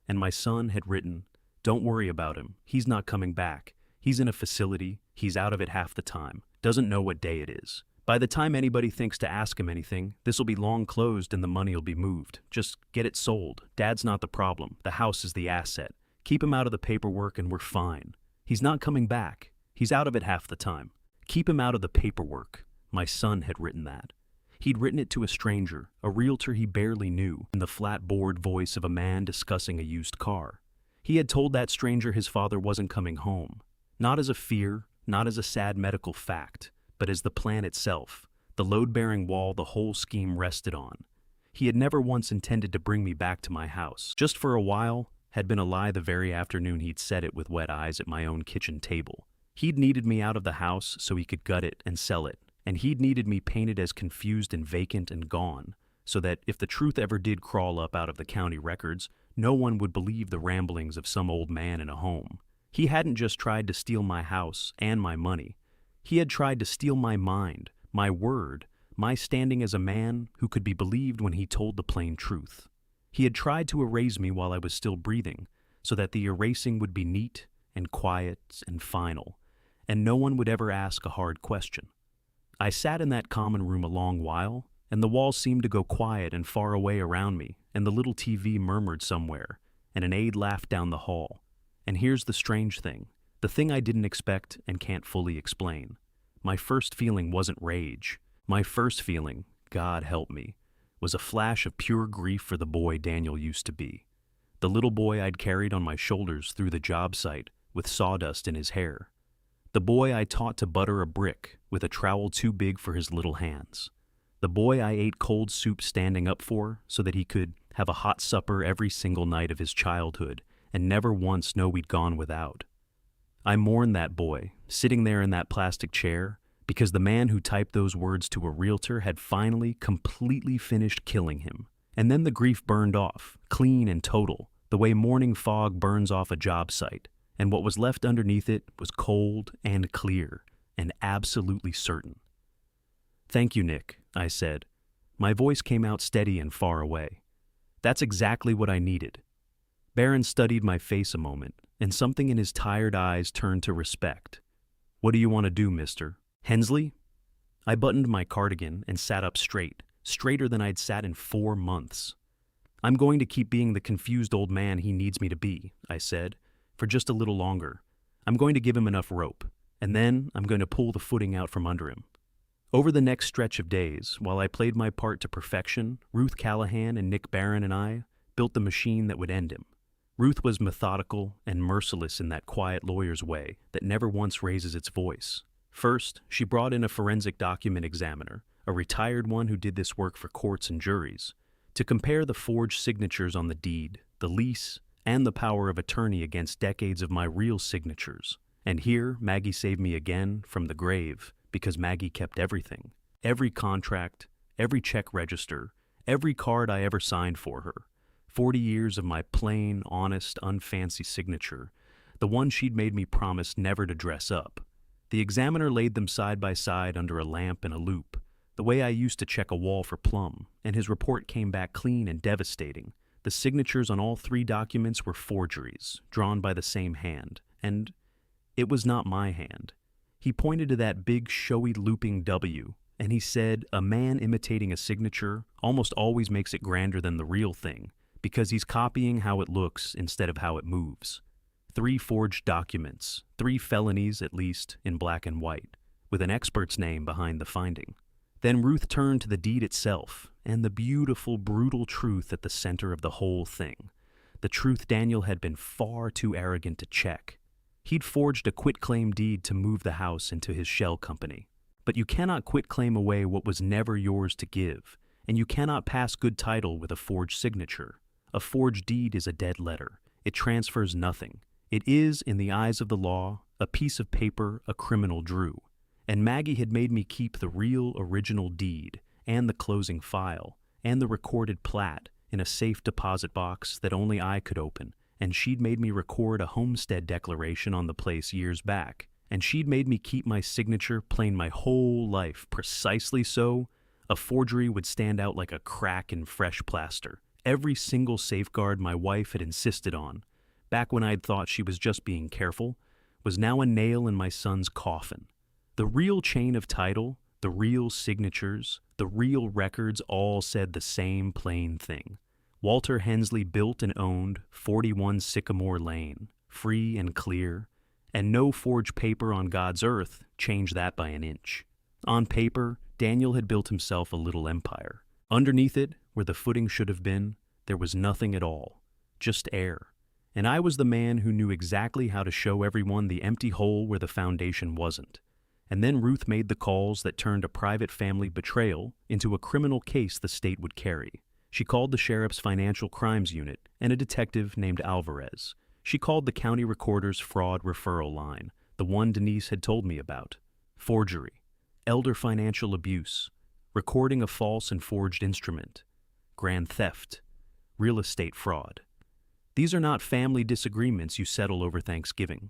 And my son had written, "Don't worry about him. He's not coming back. He's in a facility. He's out of it half the time. Doesn't know what day it is. By the time anybody thinks to ask him anything, this'll be long closed and the money'll be moved. Just get it sold. Dad's not the problem. The house is the asset. Keep him out of the paperwork and we're fine. He's not coming back. He's out of it half the time. Keep him out of the paperwork." My son had written that. He'd written it to a stranger, a realtor he barely knew, in the flat bored voice of a man discussing a used car. He had told that stranger his father wasn't coming home. Not as a fear, not as a sad medical fact, but as the plan itself, the load-bearing wall the whole scheme rested on. He had never once intended to bring me back to my house. Just for a while had been a lie the very afternoon he'd said it with wet eyes at my own kitchen table. He'd needed me out of the house so he could gut it and sell it, and he'd needed me painted as confused and vacant and gone, so that if the truth ever did crawl up out of the county records, no one would believe the ramblings of some old man in a home. He hadn't just tried to steal my house and my money. He had tried to steal my mind, my word, my standing as a man who could be believed when he told the plain truth. He had tried to erase me while I was still breathing, so that the erasing would be neat and quiet and final, and no one would ever ask a hard question. I sat in that common room a long while, and the walls seemed to go quiet and far away around me, and the little TV murmured somewhere, and an aide laughed down the hall. And here's the strange thing, the thing I didn't expect and can't fully explain. My first feeling wasn't rage. My first feeling, God help me, was a flash of pure grief for the boy Daniel used to be. The little boy I'd carried on my shoulders through the job site with sawdust in his hair. The boy I taught to butter a brick with a trowel too big for his little hands. The boy I ate cold soup standing up for so that he could have a hot supper every single night of his childhood and never once know we'd gone without. I mourned that boy, sitting there in that plastic chair, because the man who typed those words to a realtor had finally completely finished killing him. And then the grief burned off, clean and total, the way morning fog burns off a job site, and what was left underneath it was cold and clear and absolutely certain. "Thank you, Nick," I said. My voice came out steady and far away. "That's exactly what I needed." Barron studied my face a moment, and something in his tired eyes turned to respect. "What do you want to do, mister? Hensley?" I buttoned my cardigan and sat up straight, straighter than I'd sat in 4 months. "I'm going to keep being the confused old man he needs me to be," I said, "for just a little longer. I'm going to give him enough rope, and then I'm going to pull the footing out from under him." Over the next stretch of days, while I played my part to perfection, Ruth Callahan and Nick Barron and I built the machine that would end him. Ruth was methodical and merciless in that quiet lawyer's way that never once raises its voice. First, she brought in a forensic document examiner, a retired one who did this work for courts and juries, to compare the forged signatures on the deed, the lease, and the power of attorney against decades of my real signatures. And here, Maggie saved me again from the grave, because Maggie kept everything. Every contract, every check register, every card I ever signed for her. 40 years of my plain, honest, unfancy signature, the one she'd made me promise never to dress up. The examiner laid them side by side under a lamp and a loupe, the way I used to check a wall for plum, and his report came back clean and devastating. The signatures on all 3 documents were forgeries, drawn by the same hand, and it was not my hand. He pointed to that big, showy looping W, and he said, "A man imitating a signature almost always makes it grander than the real thing, because he's copying how it looks instead of how it moves." 3 forged documents, 3 felonies at least, in black and white, with an expert's name behind the finding. Then Ruth turned to the deed itself, and the beautiful, brutal truth at the center of the whole thing. The truth Daniel had been far too arrogant to check. He'd forged a quitclaim deed to move the house into his shell company. But you cannot quitclaim away what was never yours to give, and you cannot pass good title with a forged signature. A forged deed is a dead letter. It transfers nothing. It is, in the eyes of the law, a piece of paper a criminal drew. And Maggie had made me keep the real original deed, and the closing file, and the recorded plat in a safe deposit box that only I could open, and she'd made me record a homestead declaration on the place years back, and she'd made me keep my signature plain my whole life precisely so a forgery would stand out like a crack in fresh plaster. Every single safeguard my wife had insisted on, back when I'd thought she was just being careful, was now a nail in my son's coffin. The real chain of title, the real signatures, the real records all said the same plain thing. Walter Hensley built and owned 41 Sycamore Lane, free and clear, and no forged paper on God's earth changed that by an inch. On paper, Daniel had built himself a little empire. Underneath it, where the footing should have been, there was nothing at all, just air. And I was the man who knew exactly how to show everyone the empty hole where the foundation wasn't. And then Ruth made the calls that turned a private family betrayal into a criminal case the state would carry. She called the sheriff's financial crimes unit and a detective named Alvarez. She called the county recorder's fraud referral line, the one Denise had told me about. Forgery, elder financial abuse, recording a false and forged instrument, grand theft, real estate fraud. These are not family disagreements you settle over Thanksgiving.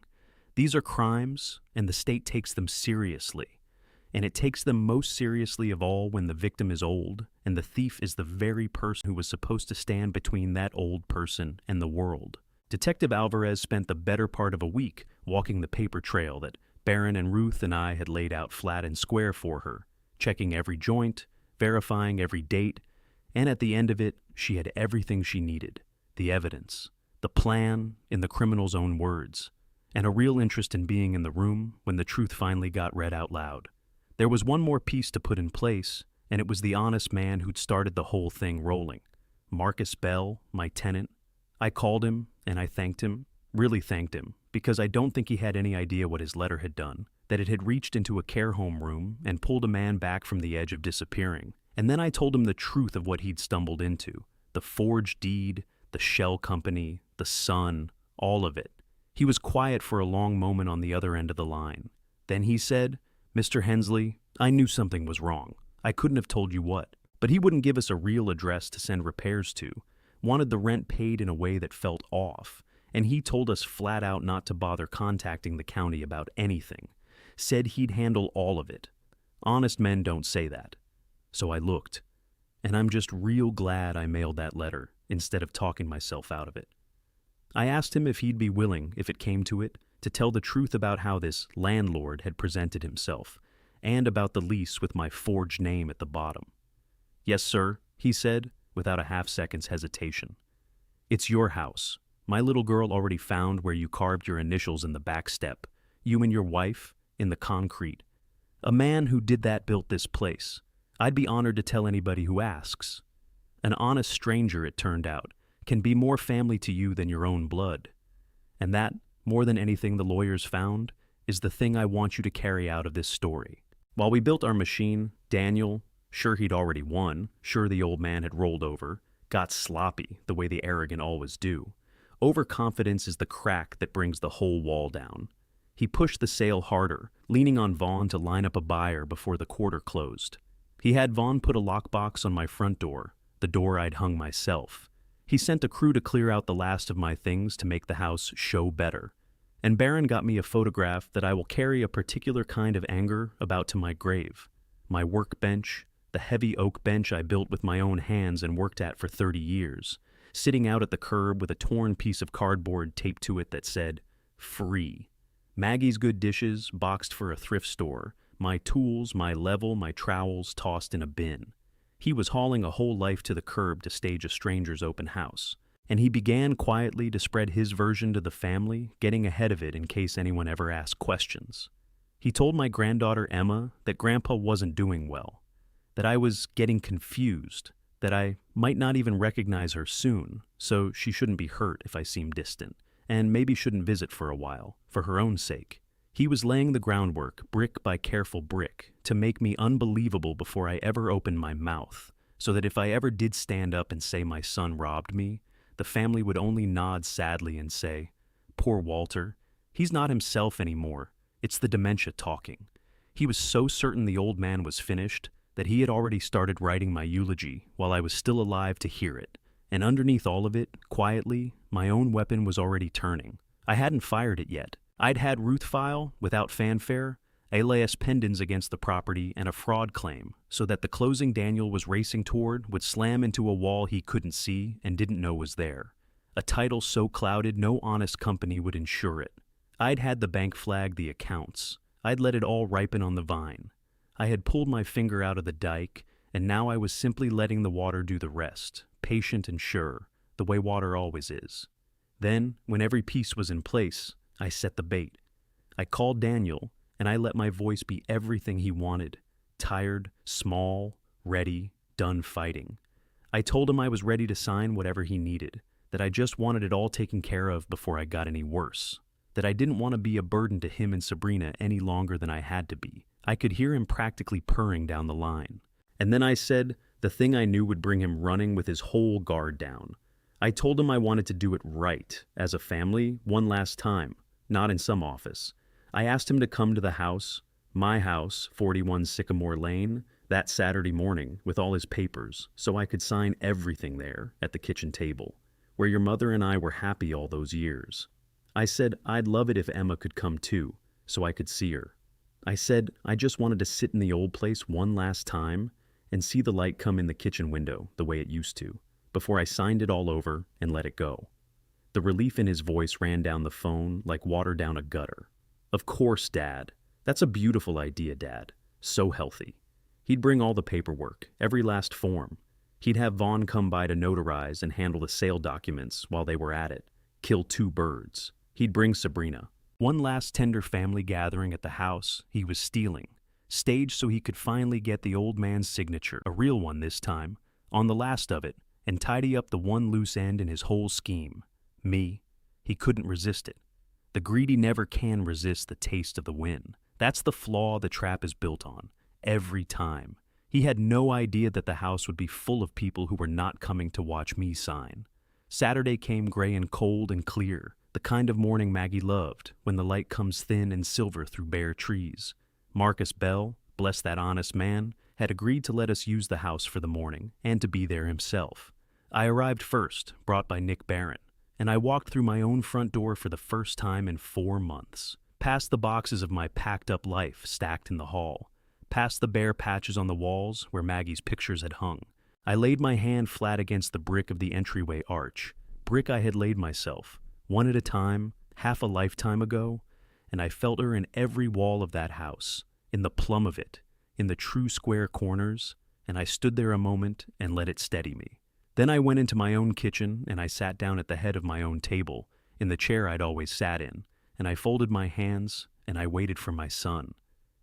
These are crimes, and the state takes them seriously. And it takes them most seriously of all when the victim is old, and the thief is the very person who was supposed to stand between that old person and the world. Detective Alvarez spent the better part of a week walking the paper trail that Barron and Ruth and I had laid out flat and square for her, checking every joint, verifying every date, and at the end of it, she had everything she needed. The evidence, the plan, in the criminal's own words, and a real interest in being in the room when the truth finally got read out loud. There was one more piece to put in place, and it was the honest man who'd started the whole thing rolling. Marcus Bell, my tenant. I called him, and I thanked him, really thanked him, because I don't think he had any idea what his letter had done, that it had reached into a care home room and pulled a man back from the edge of disappearing. And then I told him the truth of what he'd stumbled into, the forged deed, the shell company, the son, all of it. He was quiet for a long moment on the other end of the line. Then he said, "Mr. Hensley, I knew something was wrong. I couldn't have told you what." But he wouldn't give us a real address to send repairs to, wanted the rent paid in a way that felt off, and he told us flat out not to bother contacting the county about anything. Said he'd handle all of it. Honest men don't say that. So I looked, and I'm just real glad I mailed that letter instead of talking myself out of it. I asked him if he'd be willing, if it came to it, to tell the truth about how this landlord had presented himself, and about the lease with my forged name at the bottom. "Yes, sir," he said, without a half-second's hesitation. "It's your house. My little girl already found where you carved your initials in the back step, you and your wife, in the concrete. A man who did that built this place. I'd be honored to tell anybody who asks. An honest stranger, it turned out, can be more family to you than your own blood. And that, more than anything the lawyers found, is the thing I want you to carry out of this story." While we built our machine, Daniel, sure he'd already won, sure the old man had rolled over, got sloppy the way the arrogant always do. Overconfidence is the crack that brings the whole wall down. He pushed the sale harder, leaning on Vaughn to line up a buyer before the quarter closed. He had Vaughn put a lockbox on my front door, the door I'd hung myself. He sent a crew to clear out the last of my things to make the house show better. And Barron got me a photograph that I will carry a particular kind of anger about to my grave. My workbench, the heavy oak bench I built with my own hands and worked at for 30 years, sitting out at the curb with a torn piece of cardboard taped to it that said, "Free." Maggie's good dishes, boxed for a thrift store, my tools, my level, my trowels tossed in a bin. He was hauling a whole life to the curb to stage a stranger's open house, and he began quietly to spread his version to the family, getting ahead of it in case anyone ever asked questions. He told my granddaughter Emma that Grandpa wasn't doing well, that I was getting confused, that I might not even recognize her soon, so she shouldn't be hurt if I seemed distant, and maybe shouldn't visit for a while, for her own sake. He was laying the groundwork, brick by careful brick, to make me unbelievable before I ever opened my mouth, so that if I ever did stand up and say my son robbed me, the family would only nod sadly and say, "Poor Walter, he's not himself anymore. It's the dementia talking." He was so certain the old man was finished that he had already started writing my eulogy while I was still alive to hear it. And underneath all of it, quietly, my own weapon was already turning. I hadn't fired it yet. I'd had Ruth file, without fanfare, alias pendants against the property and a fraud claim, so that the closing Daniel was racing toward would slam into a wall he couldn't see and didn't know was there. A title so clouded no honest company would insure it. I'd had the bank flag the accounts. I'd let it all ripen on the vine. I had pulled my finger out of the dike, and now I was simply letting the water do the rest, patient and sure, the way water always is. Then, when every piece was in place, I set the bait. I called Daniel, and I let my voice be everything he wanted. Tired, small, ready, done fighting. I told him I was ready to sign whatever he needed, that I just wanted it all taken care of before I got any worse, that I didn't want to be a burden to him and Sabrina any longer than I had to be. I could hear him practically purring down the line. And then I said the thing I knew would bring him running with his whole guard down. I told him I wanted to do it right, as a family, one last time, not in some office. I asked him to come to the house, my house, 41 Sycamore Lane, that Saturday morning with all his papers, so I could sign everything there at the kitchen table, where your mother and I were happy all those years. I said I'd love it if Emma could come too, so I could see her. I said I just wanted to sit in the old place one last time and see the light come in the kitchen window the way it used to, before I signed it all over and let it go. The relief in his voice ran down the phone like water down a gutter. "Of course, Dad. That's a beautiful idea, Dad. So healthy." He'd bring all the paperwork, every last form. He'd have Vaughn come by to notarize and handle the sale documents while they were at it. Kill two birds. He'd bring Sabrina. One last tender family gathering at the house he was stealing, staged so he could finally get the old man's signature, a real one this time, on the last of it, and tidy up the one loose end in his whole scheme. Me. He couldn't resist it. The greedy never can resist the taste of the win. That's the flaw the trap is built on. Every time. He had no idea that the house would be full of people who were not coming to watch me sign. Saturday came gray and cold and clear, The kind of morning Maggie loved, when the light comes thin and silver through bare trees. Marcus Bell, bless that honest man, had agreed to let us use the house for the morning and to be there himself. I arrived first, brought by Nick Barron, and I walked through my own front door for the first time in 4 months. Past the boxes of my packed-up life stacked in the hall, past the bare patches on the walls where Maggie's pictures had hung. I laid my hand flat against the brick of the entryway arch, brick I had laid myself, one at a time, half a lifetime ago, and I felt her in every wall of that house, in the plumb of it, in the true square corners, and I stood there a moment and let it steady me. Then I went into my own kitchen and I sat down at the head of my own table, in the chair I'd always sat in, and I folded my hands and I waited for my son.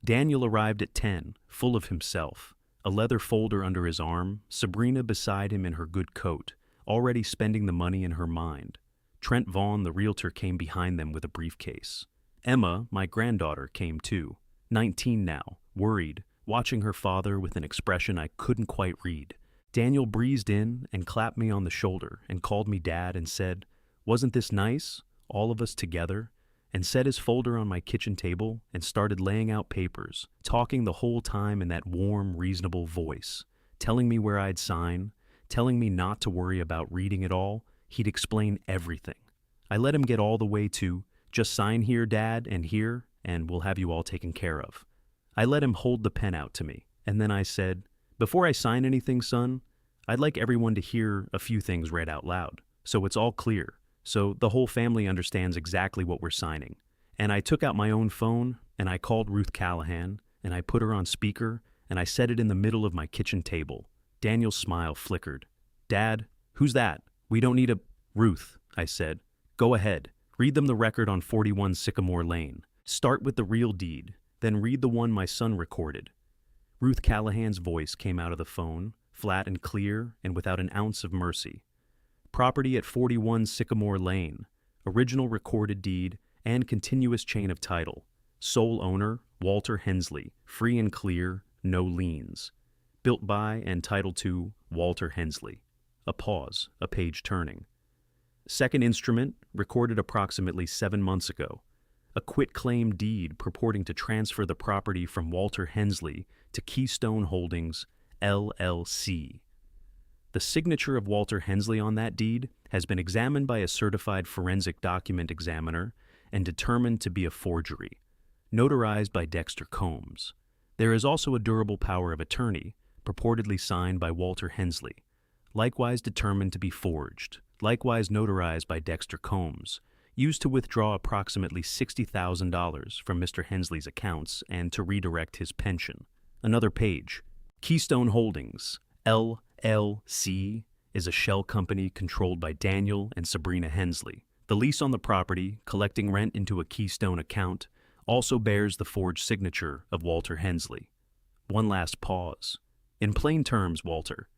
Daniel arrived at 10, full of himself, a leather folder under his arm, Sabrina beside him in her good coat, already spending the money in her mind. Trent Vaughn, the realtor, came behind them with a briefcase. Emma, my granddaughter, came too, 19 now, worried, watching her father with an expression I couldn't quite read. Daniel breezed in and clapped me on the shoulder and called me Dad and said, "Wasn't this nice, all of us together?" and set his folder on my kitchen table and started laying out papers, talking the whole time in that warm, reasonable voice, telling me where I'd sign, telling me not to worry about reading it all. He'd explain everything. I let him get all the way to, "Just sign here, Dad, and here, and we'll have you all taken care of." I let him hold the pen out to me, and then I said, "Before I sign anything, son, I'd like everyone to hear a few things read out loud, so it's all clear, so the whole family understands exactly what we're signing." And I took out my own phone, and I called Ruth Callahan, and I put her on speaker, and I set it in the middle of my kitchen table. Daniel's smile flickered. "Dad, who's that? We don't need a—" "Ruth," I said, "go ahead. Read them the record on 41 Sycamore Lane. Start with the real deed, then read the one my son recorded." Ruth Callahan's voice came out of the phone, flat and clear and without an ounce of mercy. "Property at 41 Sycamore Lane. Original recorded deed and continuous chain of title. Sole owner, Walter Hensley. Free and clear, no liens. Built by and titled to Walter Hensley." A pause, a page turning. "Second instrument, recorded approximately 7 months ago. A quitclaim deed purporting to transfer the property from Walter Hensley to Keystone Holdings, LLC. The signature of Walter Hensley on that deed has been examined by a certified forensic document examiner and determined to be a forgery, notarized by Dexter Combs. There is also a durable power of attorney, purportedly signed by Walter Hensley, likewise determined to be forged, likewise notarized by Dexter Combs, used to withdraw approximately $60,000 from Mr. Hensley's accounts and to redirect his pension." Another page. "Keystone Holdings, LLC, is a shell company controlled by Daniel and Sabrina Hensley. The lease on the property, collecting rent into a Keystone account, also bears the forged signature of Walter Hensley." One last pause. "In plain terms, Walter,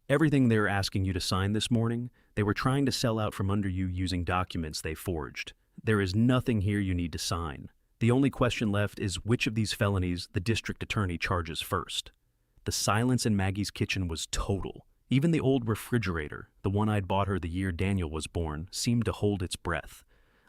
everything they're asking you to sign this morning, they were trying to sell out from under you using documents they forged. There is nothing here you need to sign. The only question left is which of these felonies the district attorney charges first." The silence in Maggie's kitchen was total. Even the old refrigerator, the one I'd bought her the year Daniel was born, seemed to hold its breath.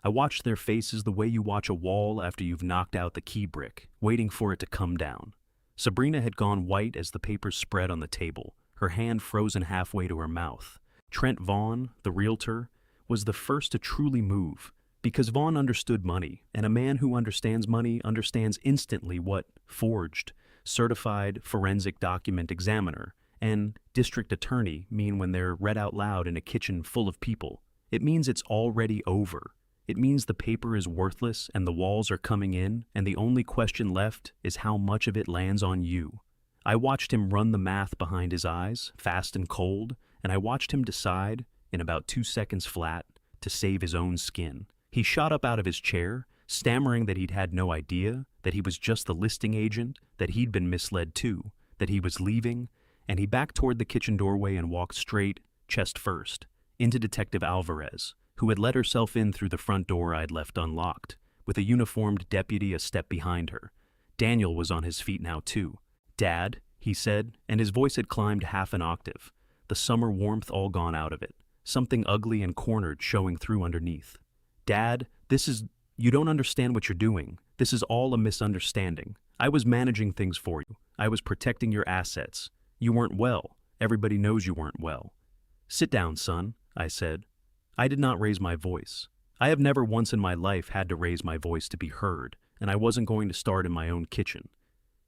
I watched their faces the way you watch a wall after you've knocked out the key brick, waiting for it to come down. Sabrina had gone white as the papers spread on the table, her hand frozen halfway to her mouth. Trent Vaughn, the realtor, was the first to truly move, because Vaughn understood money, and a man who understands money understands instantly what forged, certified forensic document examiner, and district attorney mean when they're read out loud in a kitchen full of people. It means it's already over. It means the paper is worthless and the walls are coming in, and the only question left is how much of it lands on you. I watched him run the math behind his eyes, fast and cold, and I watched him decide, in about 2 seconds flat, to save his own skin. He shot up out of his chair, stammering that he'd had no idea, that he was just the listing agent, that he'd been misled too, that he was leaving, and he backed toward the kitchen doorway and walked straight, chest first, into Detective Alvarez, who had let herself in through the front door I'd left unlocked, with a uniformed deputy a step behind her. Daniel was on his feet now too. "Dad," he said, and his voice had climbed half an octave, the summer warmth all gone out of it, something ugly and cornered showing through underneath. Dad, you don't understand what you're doing. This is all a misunderstanding. I was managing things for you. I was protecting your assets. You weren't well. Everybody knows you weren't well. Sit down, son, I said. I did not raise my voice. I have never once in my life had to raise my voice to be heard, and I wasn't going to start in my own kitchen.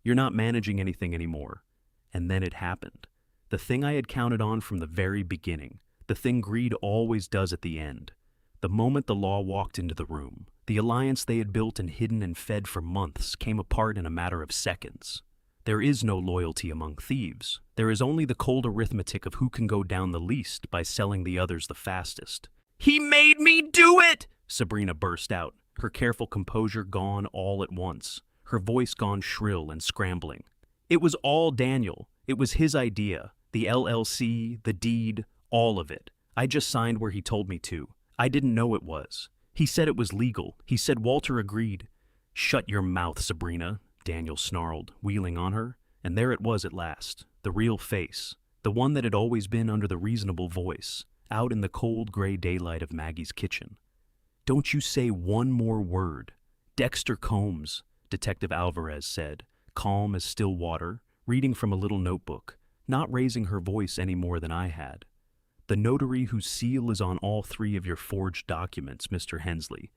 You're not managing anything anymore. And then it happened. The thing I had counted on from the very beginning. The thing greed always does at the end. The moment the law walked into the room, the alliance they had built and hidden and fed for months came apart in a matter of seconds. There is no loyalty among thieves. There is only the cold arithmetic of who can go down the least by selling the others the fastest. He made me do it! Sabrina burst out, her careful composure gone all at once, her voice gone shrill and scrambling. It was all Daniel. It was his idea. The LLC, the deed, all of it. I just signed where he told me to. I didn't know it was. He said it was legal. He said Walter agreed. Shut your mouth, Sabrina, Daniel snarled, wheeling on her, and there it was at last, the real face, the one that had always been under the reasonable voice, out in the cold gray daylight of Maggie's kitchen. Don't you say one more word. Dexter Combs, Detective Alvarez said, calm as still water, reading from a little notebook, not raising her voice any more than I had. The notary whose seal is on all 3 of your forged documents, Mr. Hensley.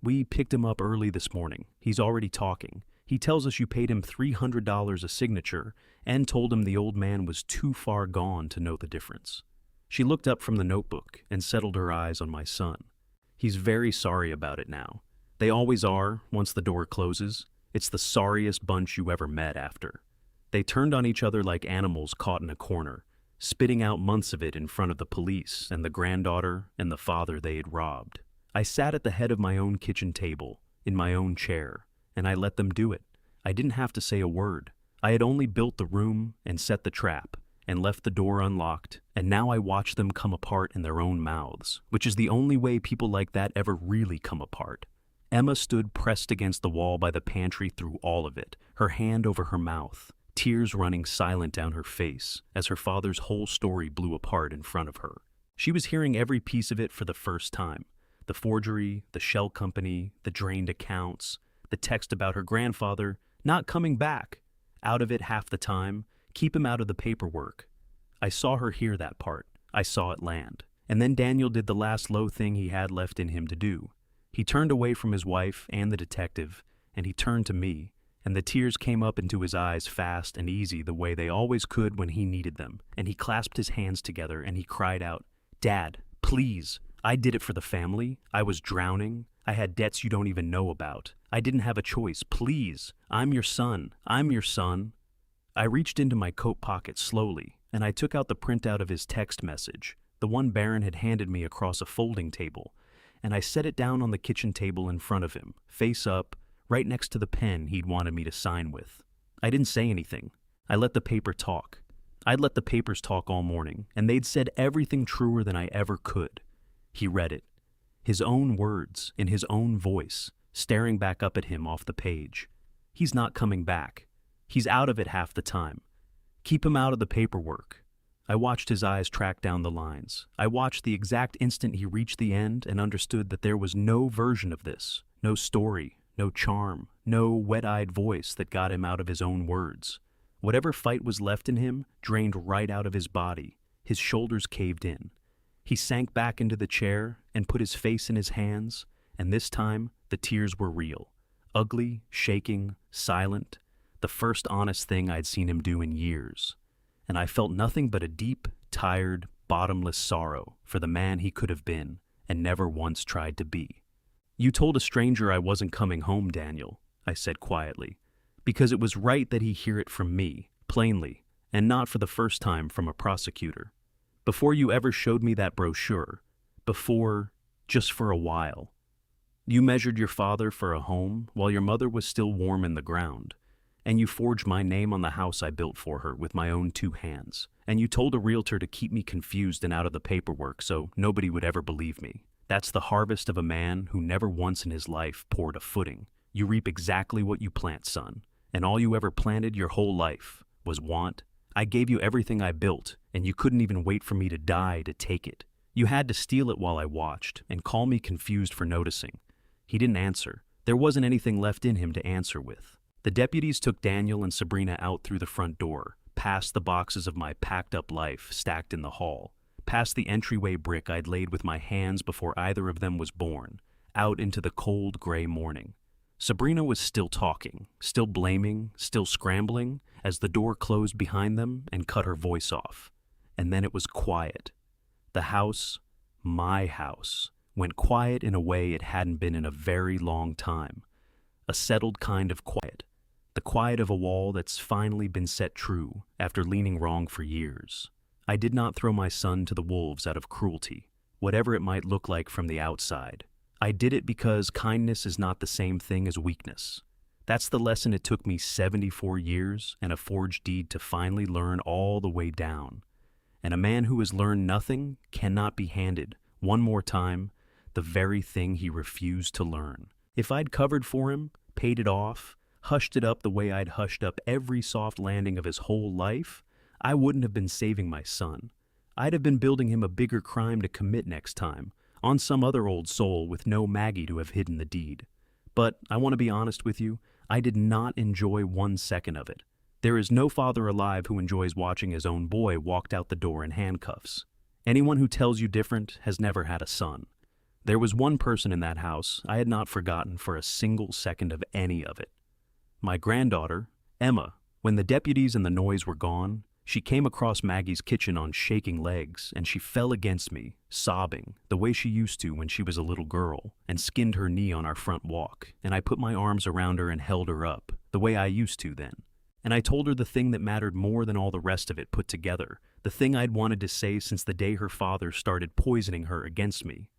We picked him up early this morning. He's already talking. He tells us you paid him $300 a signature and told him the old man was too far gone to know the difference. She looked up from the notebook and settled her eyes on my son. He's very sorry about it now. They always are, once the door closes. It's the sorriest bunch you ever met after. They turned on each other like animals caught in a corner, spitting out months of it in front of the police and the granddaughter and the father they had robbed. I sat at the head of my own kitchen table, in my own chair, and I let them do it. I didn't have to say a word. I had only built the room and set the trap and left the door unlocked, and now I watched them come apart in their own mouths, which is the only way people like that ever really come apart. Emma stood pressed against the wall by the pantry through all of it, her hand over her mouth, tears running silent down her face as her father's whole story blew apart in front of her. She was hearing every piece of it for the first time. The forgery, the shell company, the drained accounts, the text about her grandfather not coming back, out of it half the time, keep him out of the paperwork. I saw her hear that part. I saw it land. And then Daniel did the last low thing he had left in him to do. He turned away from his wife and the detective, and he turned to me, and the tears came up into his eyes fast and easy the way they always could when he needed them, and he clasped his hands together and he cried out, "Dad, please, I did it for the family. I was drowning. I had debts you don't even know about. I didn't have a choice. Please, I'm your son. I'm your son." I reached into my coat pocket slowly, and I took out the printout of his text message, the one Barron had handed me across a folding table, and I set it down on the kitchen table in front of him, face up, right next to the pen he'd wanted me to sign with. I didn't say anything. I let the paper talk. I'd let the papers talk all morning, and they'd said everything truer than I ever could. He read it. His own words, in his own voice, staring back up at him off the page. He's not coming back. He's out of it half the time. Keep him out of the paperwork. I watched his eyes track down the lines. I watched the exact instant he reached the end and understood that there was no version of this, no story, no charm, no wet-eyed voice that got him out of his own words. Whatever fight was left in him drained right out of his body. His shoulders caved in. He sank back into the chair and put his face in his hands, and this time the tears were real. Ugly, shaking, silent, the first honest thing I'd seen him do in years. And I felt nothing but a deep, tired, bottomless sorrow for the man he could have been and never once tried to be. "You told a stranger I wasn't coming home, Daniel," I said quietly, because it was right that he hear it from me, plainly, and not for the first time from a prosecutor. Before you ever showed me that brochure, before, just for a while. You measured your father for a home while your mother was still warm in the ground, and you forged my name on the house I built for her with my own 2 hands, and you told a realtor to keep me confused and out of the paperwork so nobody would ever believe me. That's the harvest of a man who never once in his life poured a footing. You reap exactly what you plant, son, and all you ever planted your whole life was want. I gave you everything I built, and you couldn't even wait for me to die to take it. You had to steal it while I watched and call me confused for noticing. He didn't answer. There wasn't anything left in him to answer with. The deputies took Daniel and Sabrina out through the front door, past the boxes of my packed-up life stacked in the hall, past the entryway brick I'd laid with my hands before either of them was born, out into the cold, gray morning. Sabrina was still talking, still blaming, still scrambling, as the door closed behind them and cut her voice off. And then it was quiet. The house, my house, went quiet in a way it hadn't been in a very long time. A settled kind of quiet. The quiet of a wall that's finally been set true after leaning wrong for years. I did not throw my son to the wolves out of cruelty, whatever it might look like from the outside. I did it because kindness is not the same thing as weakness. That's the lesson it took me 74 years and a forged deed to finally learn all the way down. And a man who has learned nothing cannot be handed, one more time, the very thing he refused to learn. If I'd covered for him, paid it off, hushed it up the way I'd hushed up every soft landing of his whole life, I wouldn't have been saving my son. I'd have been building him a bigger crime to commit next time, on some other old soul with no Maggie to have hidden the deed. But I want to be honest with you, I did not enjoy 1 second of it. There is no father alive who enjoys watching his own boy walked out the door in handcuffs. Anyone who tells you different has never had a son. There was one person in that house I had not forgotten for a single second of any of it. My granddaughter, Emma. When the deputies and the noise were gone, she came across Maggie's kitchen on shaking legs, and she fell against me, sobbing, the way she used to when she was a little girl, and skinned her knee on our front walk, and I put my arms around her and held her up, the way I used to then. And I told her the thing that mattered more than all the rest of it put together, the thing I'd wanted to say since the day her father started poisoning her against me.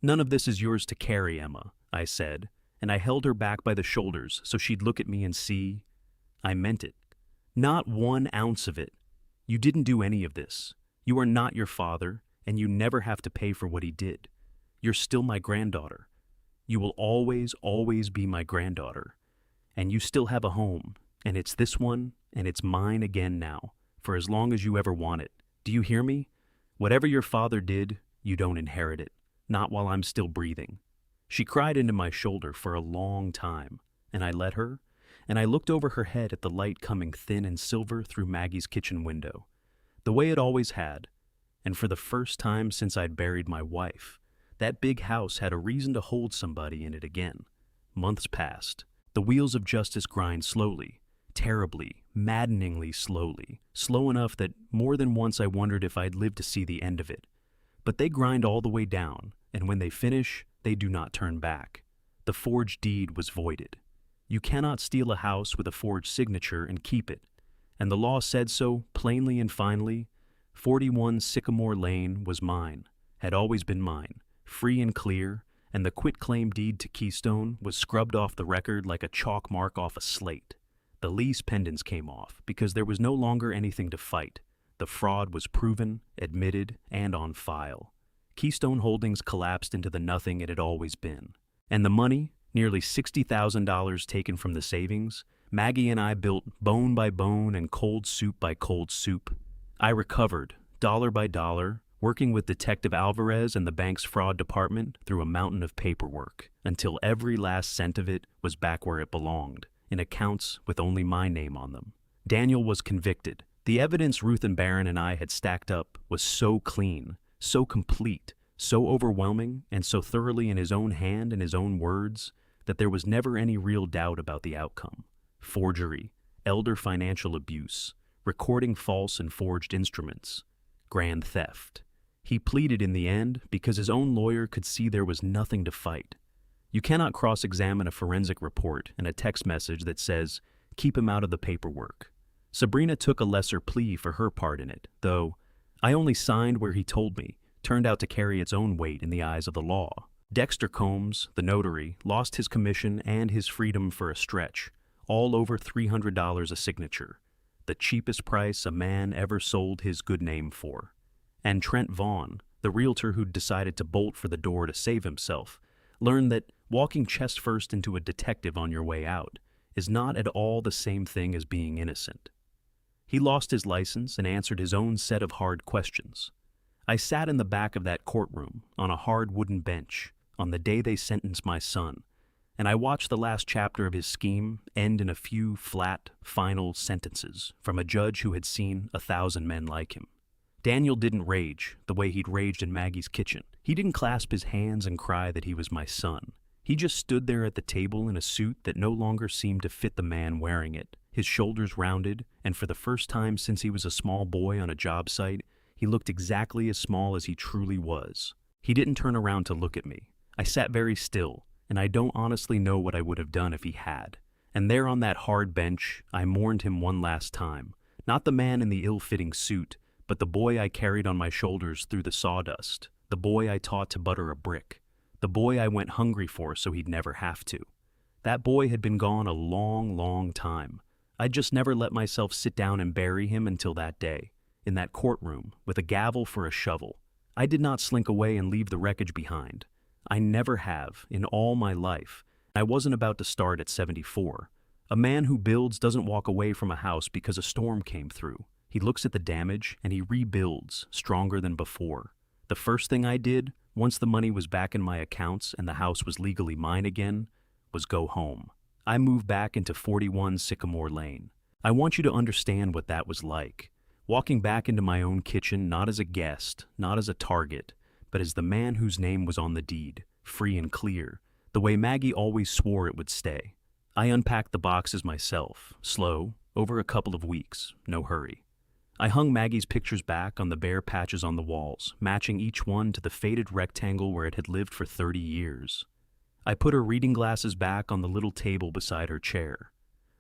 "None of this is yours to carry, Emma," I said, and I held her back by the shoulders so she'd look at me and see. I meant it. Not 1 ounce of it. You didn't do any of this. You are not your father, and you never have to pay for what he did. You're still my granddaughter. You will always, always be my granddaughter. And you still have a home, and it's this one, and it's mine again now, for as long as you ever want it. Do you hear me? Whatever your father did, you don't inherit it. Not while I'm still breathing. She cried into my shoulder for a long time, and I let her, and I looked over her head at the light coming thin and silver through Maggie's kitchen window, the way it always had, and for the first time since I'd buried my wife, that big house had a reason to hold somebody in it again. Months passed. The wheels of justice grind slowly, terribly, maddeningly slowly, slow enough that more than once I wondered if I'd live to see the end of it. But they grind all the way down, and when they finish, they do not turn back. The forged deed was voided. You cannot steal a house with a forged signature and keep it, and the law said so plainly and finally. 41 Sycamore Lane was mine, had always been mine, free and clear, and the quitclaim deed to Keystone was scrubbed off the record like a chalk mark off a slate. The lease pendants came off because there was no longer anything to fight. The fraud was proven, admitted, and on file. Keystone Holdings collapsed into the nothing it had always been. And the money, nearly $60,000 taken from the savings, Maggie and I built bone by bone and cold soup by cold soup. I recovered, dollar by dollar, working with Detective Alvarez and the bank's fraud department through a mountain of paperwork, until every last cent of it was back where it belonged, in accounts with only my name on them. Daniel was convicted. The evidence Ruth and Barron and I had stacked up was so clean, so complete, so overwhelming, and so thoroughly in his own hand and his own words that there was never any real doubt about the outcome. Forgery, elder financial abuse, recording false and forged instruments, grand theft. He pleaded in the end because his own lawyer could see there was nothing to fight. You cannot cross-examine a forensic report and a text message that says, "Keep him out of the paperwork." Sabrina took a lesser plea for her part in it, though I only signed where he told me, turned out to carry its own weight in the eyes of the law. Dexter Combs, the notary, lost his commission and his freedom for a stretch, all over $300 a signature, the cheapest price a man ever sold his good name for. And Trent Vaughn, the realtor who'd decided to bolt for the door to save himself, learned that walking chest first into a detective on your way out is not at all the same thing as being innocent. He lost his license and answered his own set of hard questions. I sat in the back of that courtroom on a hard wooden bench on the day they sentenced my son, and I watched the last chapter of his scheme end in a few flat, final sentences from a judge who had seen 1,000 men like him. Daniel didn't rage the way he'd raged in Maggie's kitchen. He didn't clasp his hands and cry that he was my son. He just stood there at the table in a suit that no longer seemed to fit the man wearing it, his shoulders rounded, and for the first time since he was a small boy on a job site, he looked exactly as small as he truly was. He didn't turn around to look at me. I sat very still, and I don't honestly know what I would have done if he had. And there on that hard bench, I mourned him one last time. Not the man in the ill-fitting suit, but the boy I carried on my shoulders through the sawdust, the boy I taught to butter a brick, the boy I went hungry for so he'd never have to. That boy had been gone a long, long time. I'd just never let myself sit down and bury him until that day, in that courtroom, with a gavel for a shovel. I did not slink away and leave the wreckage behind. I never have, in all my life. I wasn't about to start at 74. A man who builds doesn't walk away from a house because a storm came through. He looks at the damage and he rebuilds, stronger than before. The first thing I did, once the money was back in my accounts and the house was legally mine again, was go home. I moved back into 41 Sycamore Lane. I want you to understand what that was like. Walking back into my own kitchen, not as a guest, not as a target, but as the man whose name was on the deed, free and clear, the way Maggie always swore it would stay. I unpacked the boxes myself, slow, over a couple of weeks, no hurry. I hung Maggie's pictures back on the bare patches on the walls, matching each one to the faded rectangle where it had lived for 30 years. I put her reading glasses back on the little table beside her chair.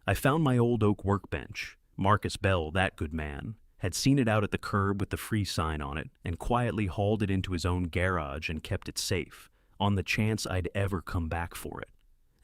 I found my old oak workbench. Marcus Bell, that good man, had seen it out at the curb with the free sign on it and quietly hauled it into his own garage and kept it safe, on the chance I'd ever come back for it.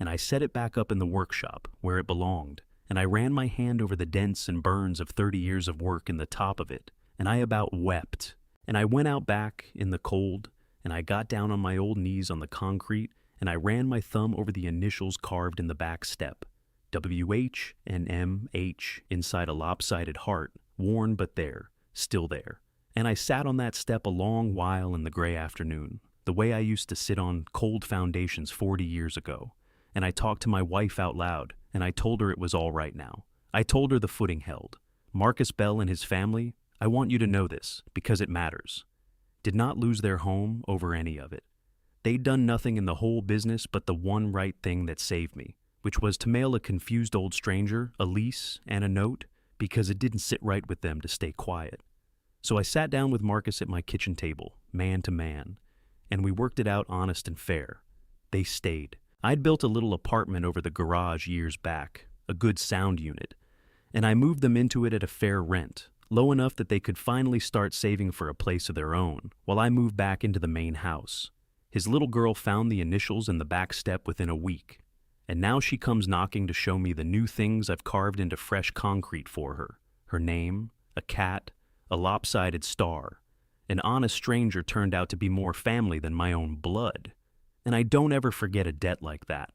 And I set it back up in the workshop, where it belonged, and I ran my hand over the dents and burns of 30 years of work in the top of it, and I about wept. And I went out back in the cold, and I got down on my old knees on the concrete, and I ran my thumb over the initials carved in the back step, WH and MH inside a lopsided heart, worn but there, still there. And I sat on that step a long while in the gray afternoon, the way I used to sit on cold foundations 40 years ago. And I talked to my wife out loud, and I told her it was all right now. I told her the footing held. Marcus Bell and his family, I want you to know this, because it matters, did not lose their home over any of it. They'd done nothing in the whole business but the one right thing that saved me, which was to mail a confused old stranger a lease and a note, because it didn't sit right with them to stay quiet. So I sat down with Marcus at my kitchen table, man to man, and we worked it out honest and fair. They stayed. I'd built a little apartment over the garage years back, a good sound unit, and I moved them into it at a fair rent, low enough that they could finally start saving for a place of their own, while I moved back into the main house. His little girl found the initials in the back step within a week, and now she comes knocking to show me the new things I've carved into fresh concrete for her. Her name, a cat, a lopsided star. An honest stranger turned out to be more family than my own blood. And I don't ever forget a debt like that.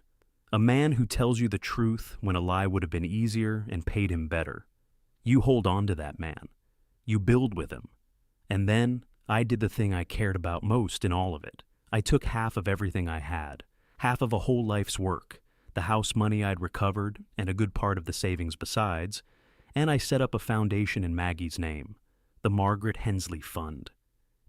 A man who tells you the truth when a lie would have been easier and paid him better. You hold on to that man. You build with him. And then I did the thing I cared about most in all of it. I took half of everything I had, half of a whole life's work, the house money I'd recovered, and a good part of the savings besides, and I set up a foundation in Maggie's name, the Margaret Hensley Fund.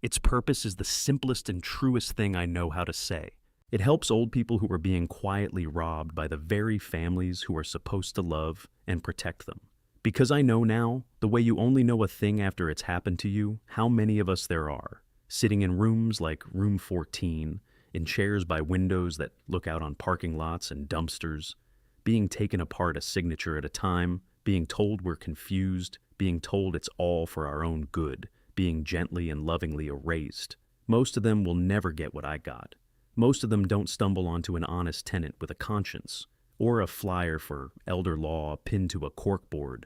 Its purpose is the simplest and truest thing I know how to say. It helps old people who are being quietly robbed by the very families who are supposed to love and protect them. Because I know now, the way you only know a thing after it's happened to you, how many of us there are, sitting in rooms like room 14, in chairs by windows that look out on parking lots and dumpsters, being taken apart a signature at a time, being told we're confused, being told it's all for our own good, being gently and lovingly erased. Most of them will never get what I got. Most of them don't stumble onto an honest tenant with a conscience, or a flyer for elder law pinned to a corkboard,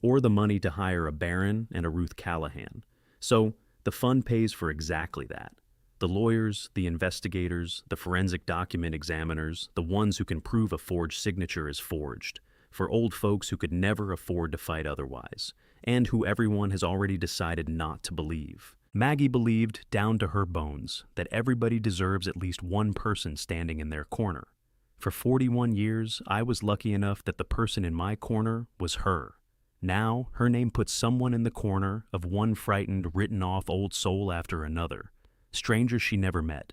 or the money to hire a Baron and a Ruth Callahan. So the fund pays for exactly that. The lawyers, the investigators, the forensic document examiners, the ones who can prove a forged signature is forged, for old folks who could never afford to fight otherwise, and who everyone has already decided not to believe. Maggie believed, down to her bones, that everybody deserves at least one person standing in their corner. For 41 years, I was lucky enough that the person in my corner was her. Now, her name puts someone in the corner of one frightened, written-off old soul after another, strangers she never met,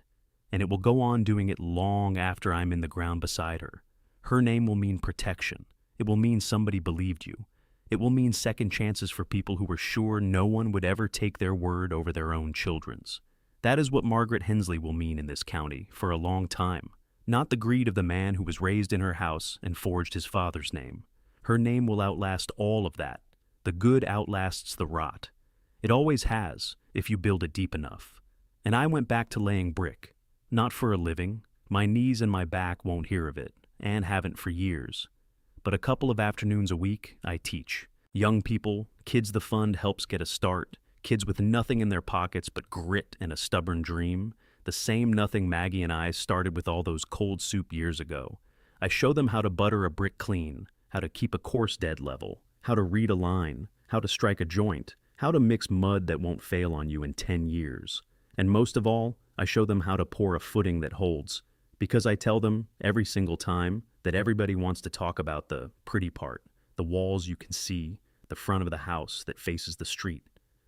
and it will go on doing it long after I'm in the ground beside her. Her name will mean protection. It will mean somebody believed you. It will mean second chances for people who were sure no one would ever take their word over their own children's. That is what Margaret Hensley will mean in this county for a long time. Not the greed of the man who was raised in her house and forged his father's name. Her name will outlast all of that. The good outlasts the rot. It always has, if you build it deep enough. And I went back to laying brick. Not for a living. My knees and my back won't hear of it, and haven't for years. But a couple of afternoons a week, I teach. Young people, kids the fund helps get a start, kids with nothing in their pockets but grit and a stubborn dream. The same nothing Maggie and I started with all those cold soup years ago. I show them how to butter a brick clean, how to keep a course dead level, how to read a line, how to strike a joint, how to mix mud that won't fail on you in 10 years. And most of all, I show them how to pour a footing that holds, because I tell them every single time that everybody wants to talk about the pretty part, the walls you can see, the front of the house that faces the street.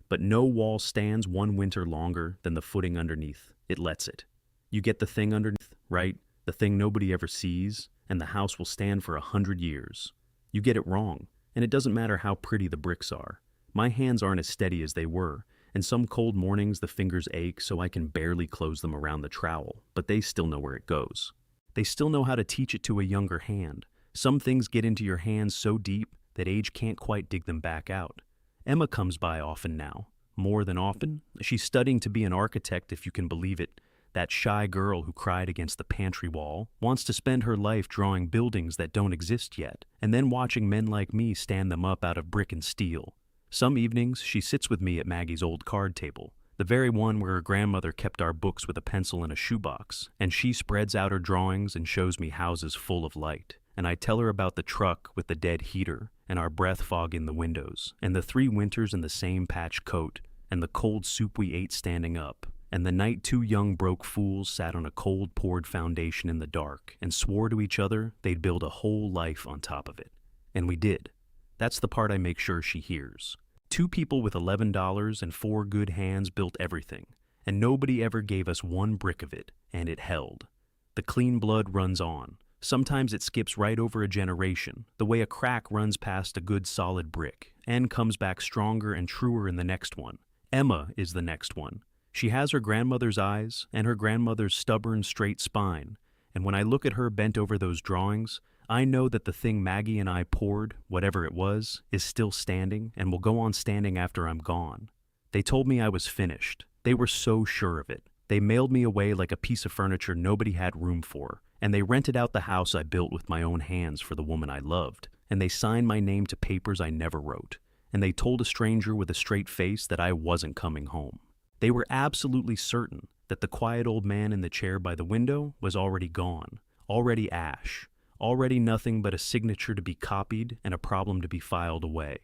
But no wall stands one winter longer than the footing underneath. It lets it. You get the thing underneath, right? The thing nobody ever sees, and the house will stand for 100 years. You get it wrong, and it doesn't matter how pretty the bricks are. My hands aren't as steady as they were, and some cold mornings the fingers ache so I can barely close them around the trowel, but they still know where it goes. They still know how to teach it to a younger hand. Some things get into your hands so deep that age can't quite dig them back out. Emma comes by often now. More than often, she's studying to be an architect, if you can believe it. That shy girl who cried against the pantry wall wants to spend her life drawing buildings that don't exist yet, and then watching men like me stand them up out of brick and steel. Some evenings, she sits with me at Maggie's old card table, the very one where her grandmother kept our books with a pencil and a shoebox, and she spreads out her drawings and shows me houses full of light. And I tell her about the truck with the dead heater, and our breath fog in the windows, and the 3 winters in the same patch coat, and the cold soup we ate standing up, and the night 2 young broke fools sat on a cold poured foundation in the dark and swore to each other they'd build a whole life on top of it. And we did. That's the part I make sure she hears. 2 people with $11 and 4 good hands built everything, and nobody ever gave us 1 brick of it, and it held. The clean blood runs on. Sometimes it skips right over a generation, the way a crack runs past a good solid brick, and comes back stronger and truer in the next one. Emma is the next one. She has her grandmother's eyes and her grandmother's stubborn, straight spine, and when I look at her bent over those drawings, I know that the thing Maggie and I poured, whatever it was, is still standing and will go on standing after I'm gone. They told me I was finished. They were so sure of it. They mailed me away like a piece of furniture nobody had room for, and they rented out the house I built with my own hands for the woman I loved, and they signed my name to papers I never wrote, and they told a stranger with a straight face that I wasn't coming home. They were absolutely certain that the quiet old man in the chair by the window was already gone, already ash, already nothing but a signature to be copied and a problem to be filed away.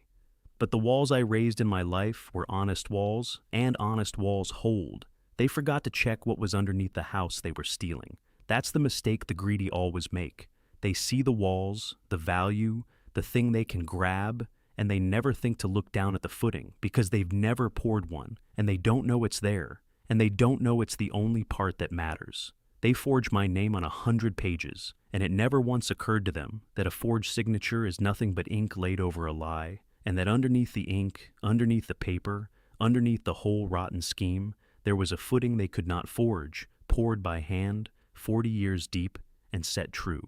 But the walls I raised in my life were honest walls, and honest walls hold. They forgot to check what was underneath the house they were stealing. That's the mistake the greedy always make. They see the walls, the value, the thing they can grab, and they never think to look down at the footing because they've never poured one, and they don't know it's there, and they don't know it's the only part that matters. They forge my name on 100 pages, and it never once occurred to them that a forged signature is nothing but ink laid over a lie, and that underneath the ink, underneath the paper, underneath the whole rotten scheme, there was a footing they could not forge, poured by hand, 40 years deep, and set true.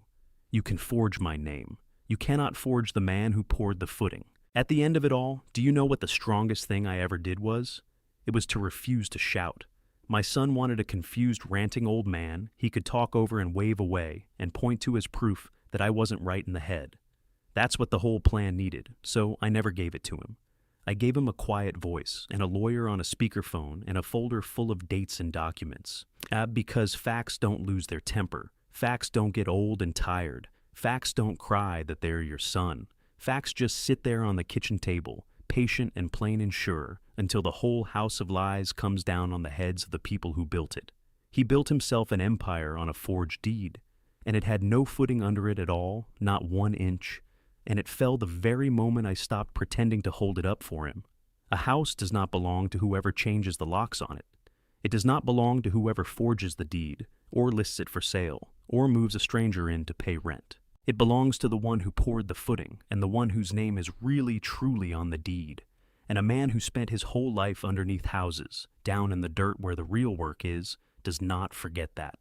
You can forge my name. You cannot forge the man who poured the footing. At the end of it all, do you know what the strongest thing I ever did was? It was to refuse to shout. My son wanted a confused, ranting old man he could talk over and wave away and point to as proof that I wasn't right in the head. That's what the whole plan needed, so I never gave it to him. I gave him a quiet voice and a lawyer on a speakerphone and a folder full of dates and documents. Because facts don't lose their temper. Facts don't get old and tired. Facts don't cry that they're your son. Facts just sit there on the kitchen table, patient and plain and sure, until the whole house of lies comes down on the heads of the people who built it. He built himself an empire on a forged deed, and it had no footing under it at all, not 1 inch, and it fell the very moment I stopped pretending to hold it up for him. A house does not belong to whoever changes the locks on it. It does not belong to whoever forges the deed, or lists it for sale, or moves a stranger in to pay rent. It belongs to the one who poured the footing, and the one whose name is really truly on the deed. And a man who spent his whole life underneath houses, down in the dirt where the real work is, does not forget that.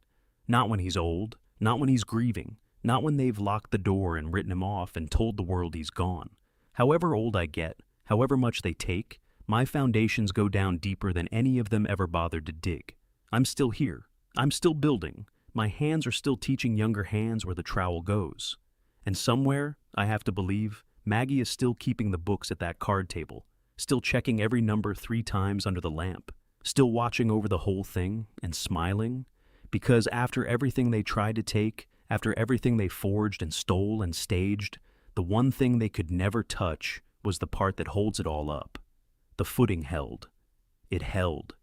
Not when he's old, not when he's grieving, not when they've locked the door and written him off and told the world he's gone. However old I get, however much they take, my foundations go down deeper than any of them ever bothered to dig. I'm still here. I'm still building. My hands are still teaching younger hands where the trowel goes. And somewhere, I have to believe, Maggie is still keeping the books at that card table, still checking every number 3 times under the lamp, still watching over the whole thing and smiling, because after everything they tried to take, after everything they forged and stole and staged, the one thing they could never touch was the part that holds it all up. The footing held. It held.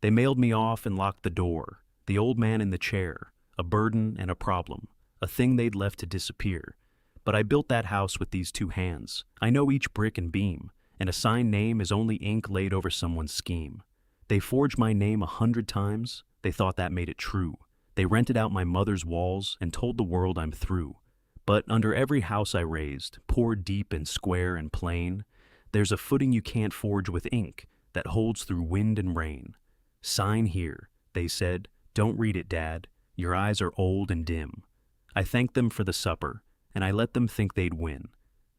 They mailed me off and locked the door, the old man in the chair, a burden and a problem, a thing they'd left to disappear. But I built that house with these 2 hands. I know each brick and beam, and a signed name is only ink laid over someone's scheme. They forged my name 100 times. They thought that made it true. They rented out my mother's walls and told the world I'm through. But under every house I raised, poured deep and square and plain, there's a footing you can't forge with ink that holds through wind and rain. Sign here, they said. Don't read it, Dad. Your eyes are old and dim. I thanked them for the supper, and I let them think they'd win.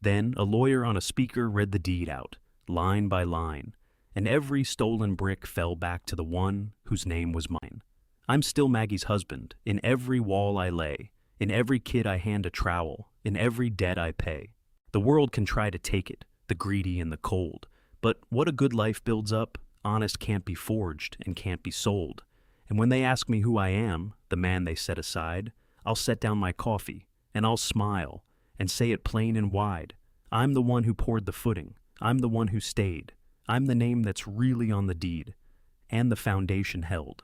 Then a lawyer on a speaker read the deed out, line by line, and every stolen brick fell back to the one whose name was mine. I'm still Maggie's husband, in every wall I lay, in every kid I hand a trowel, in every debt I pay. The world can try to take it, the greedy and the cold, but what a good life builds up, honest can't be forged and can't be sold. And when they ask me who I am, the man they set aside, I'll set down my coffee, and I'll smile, and say it plain and wide. I'm the one who poured the footing. I'm the one who stayed. I'm the name that's really on the deed, and the foundation held.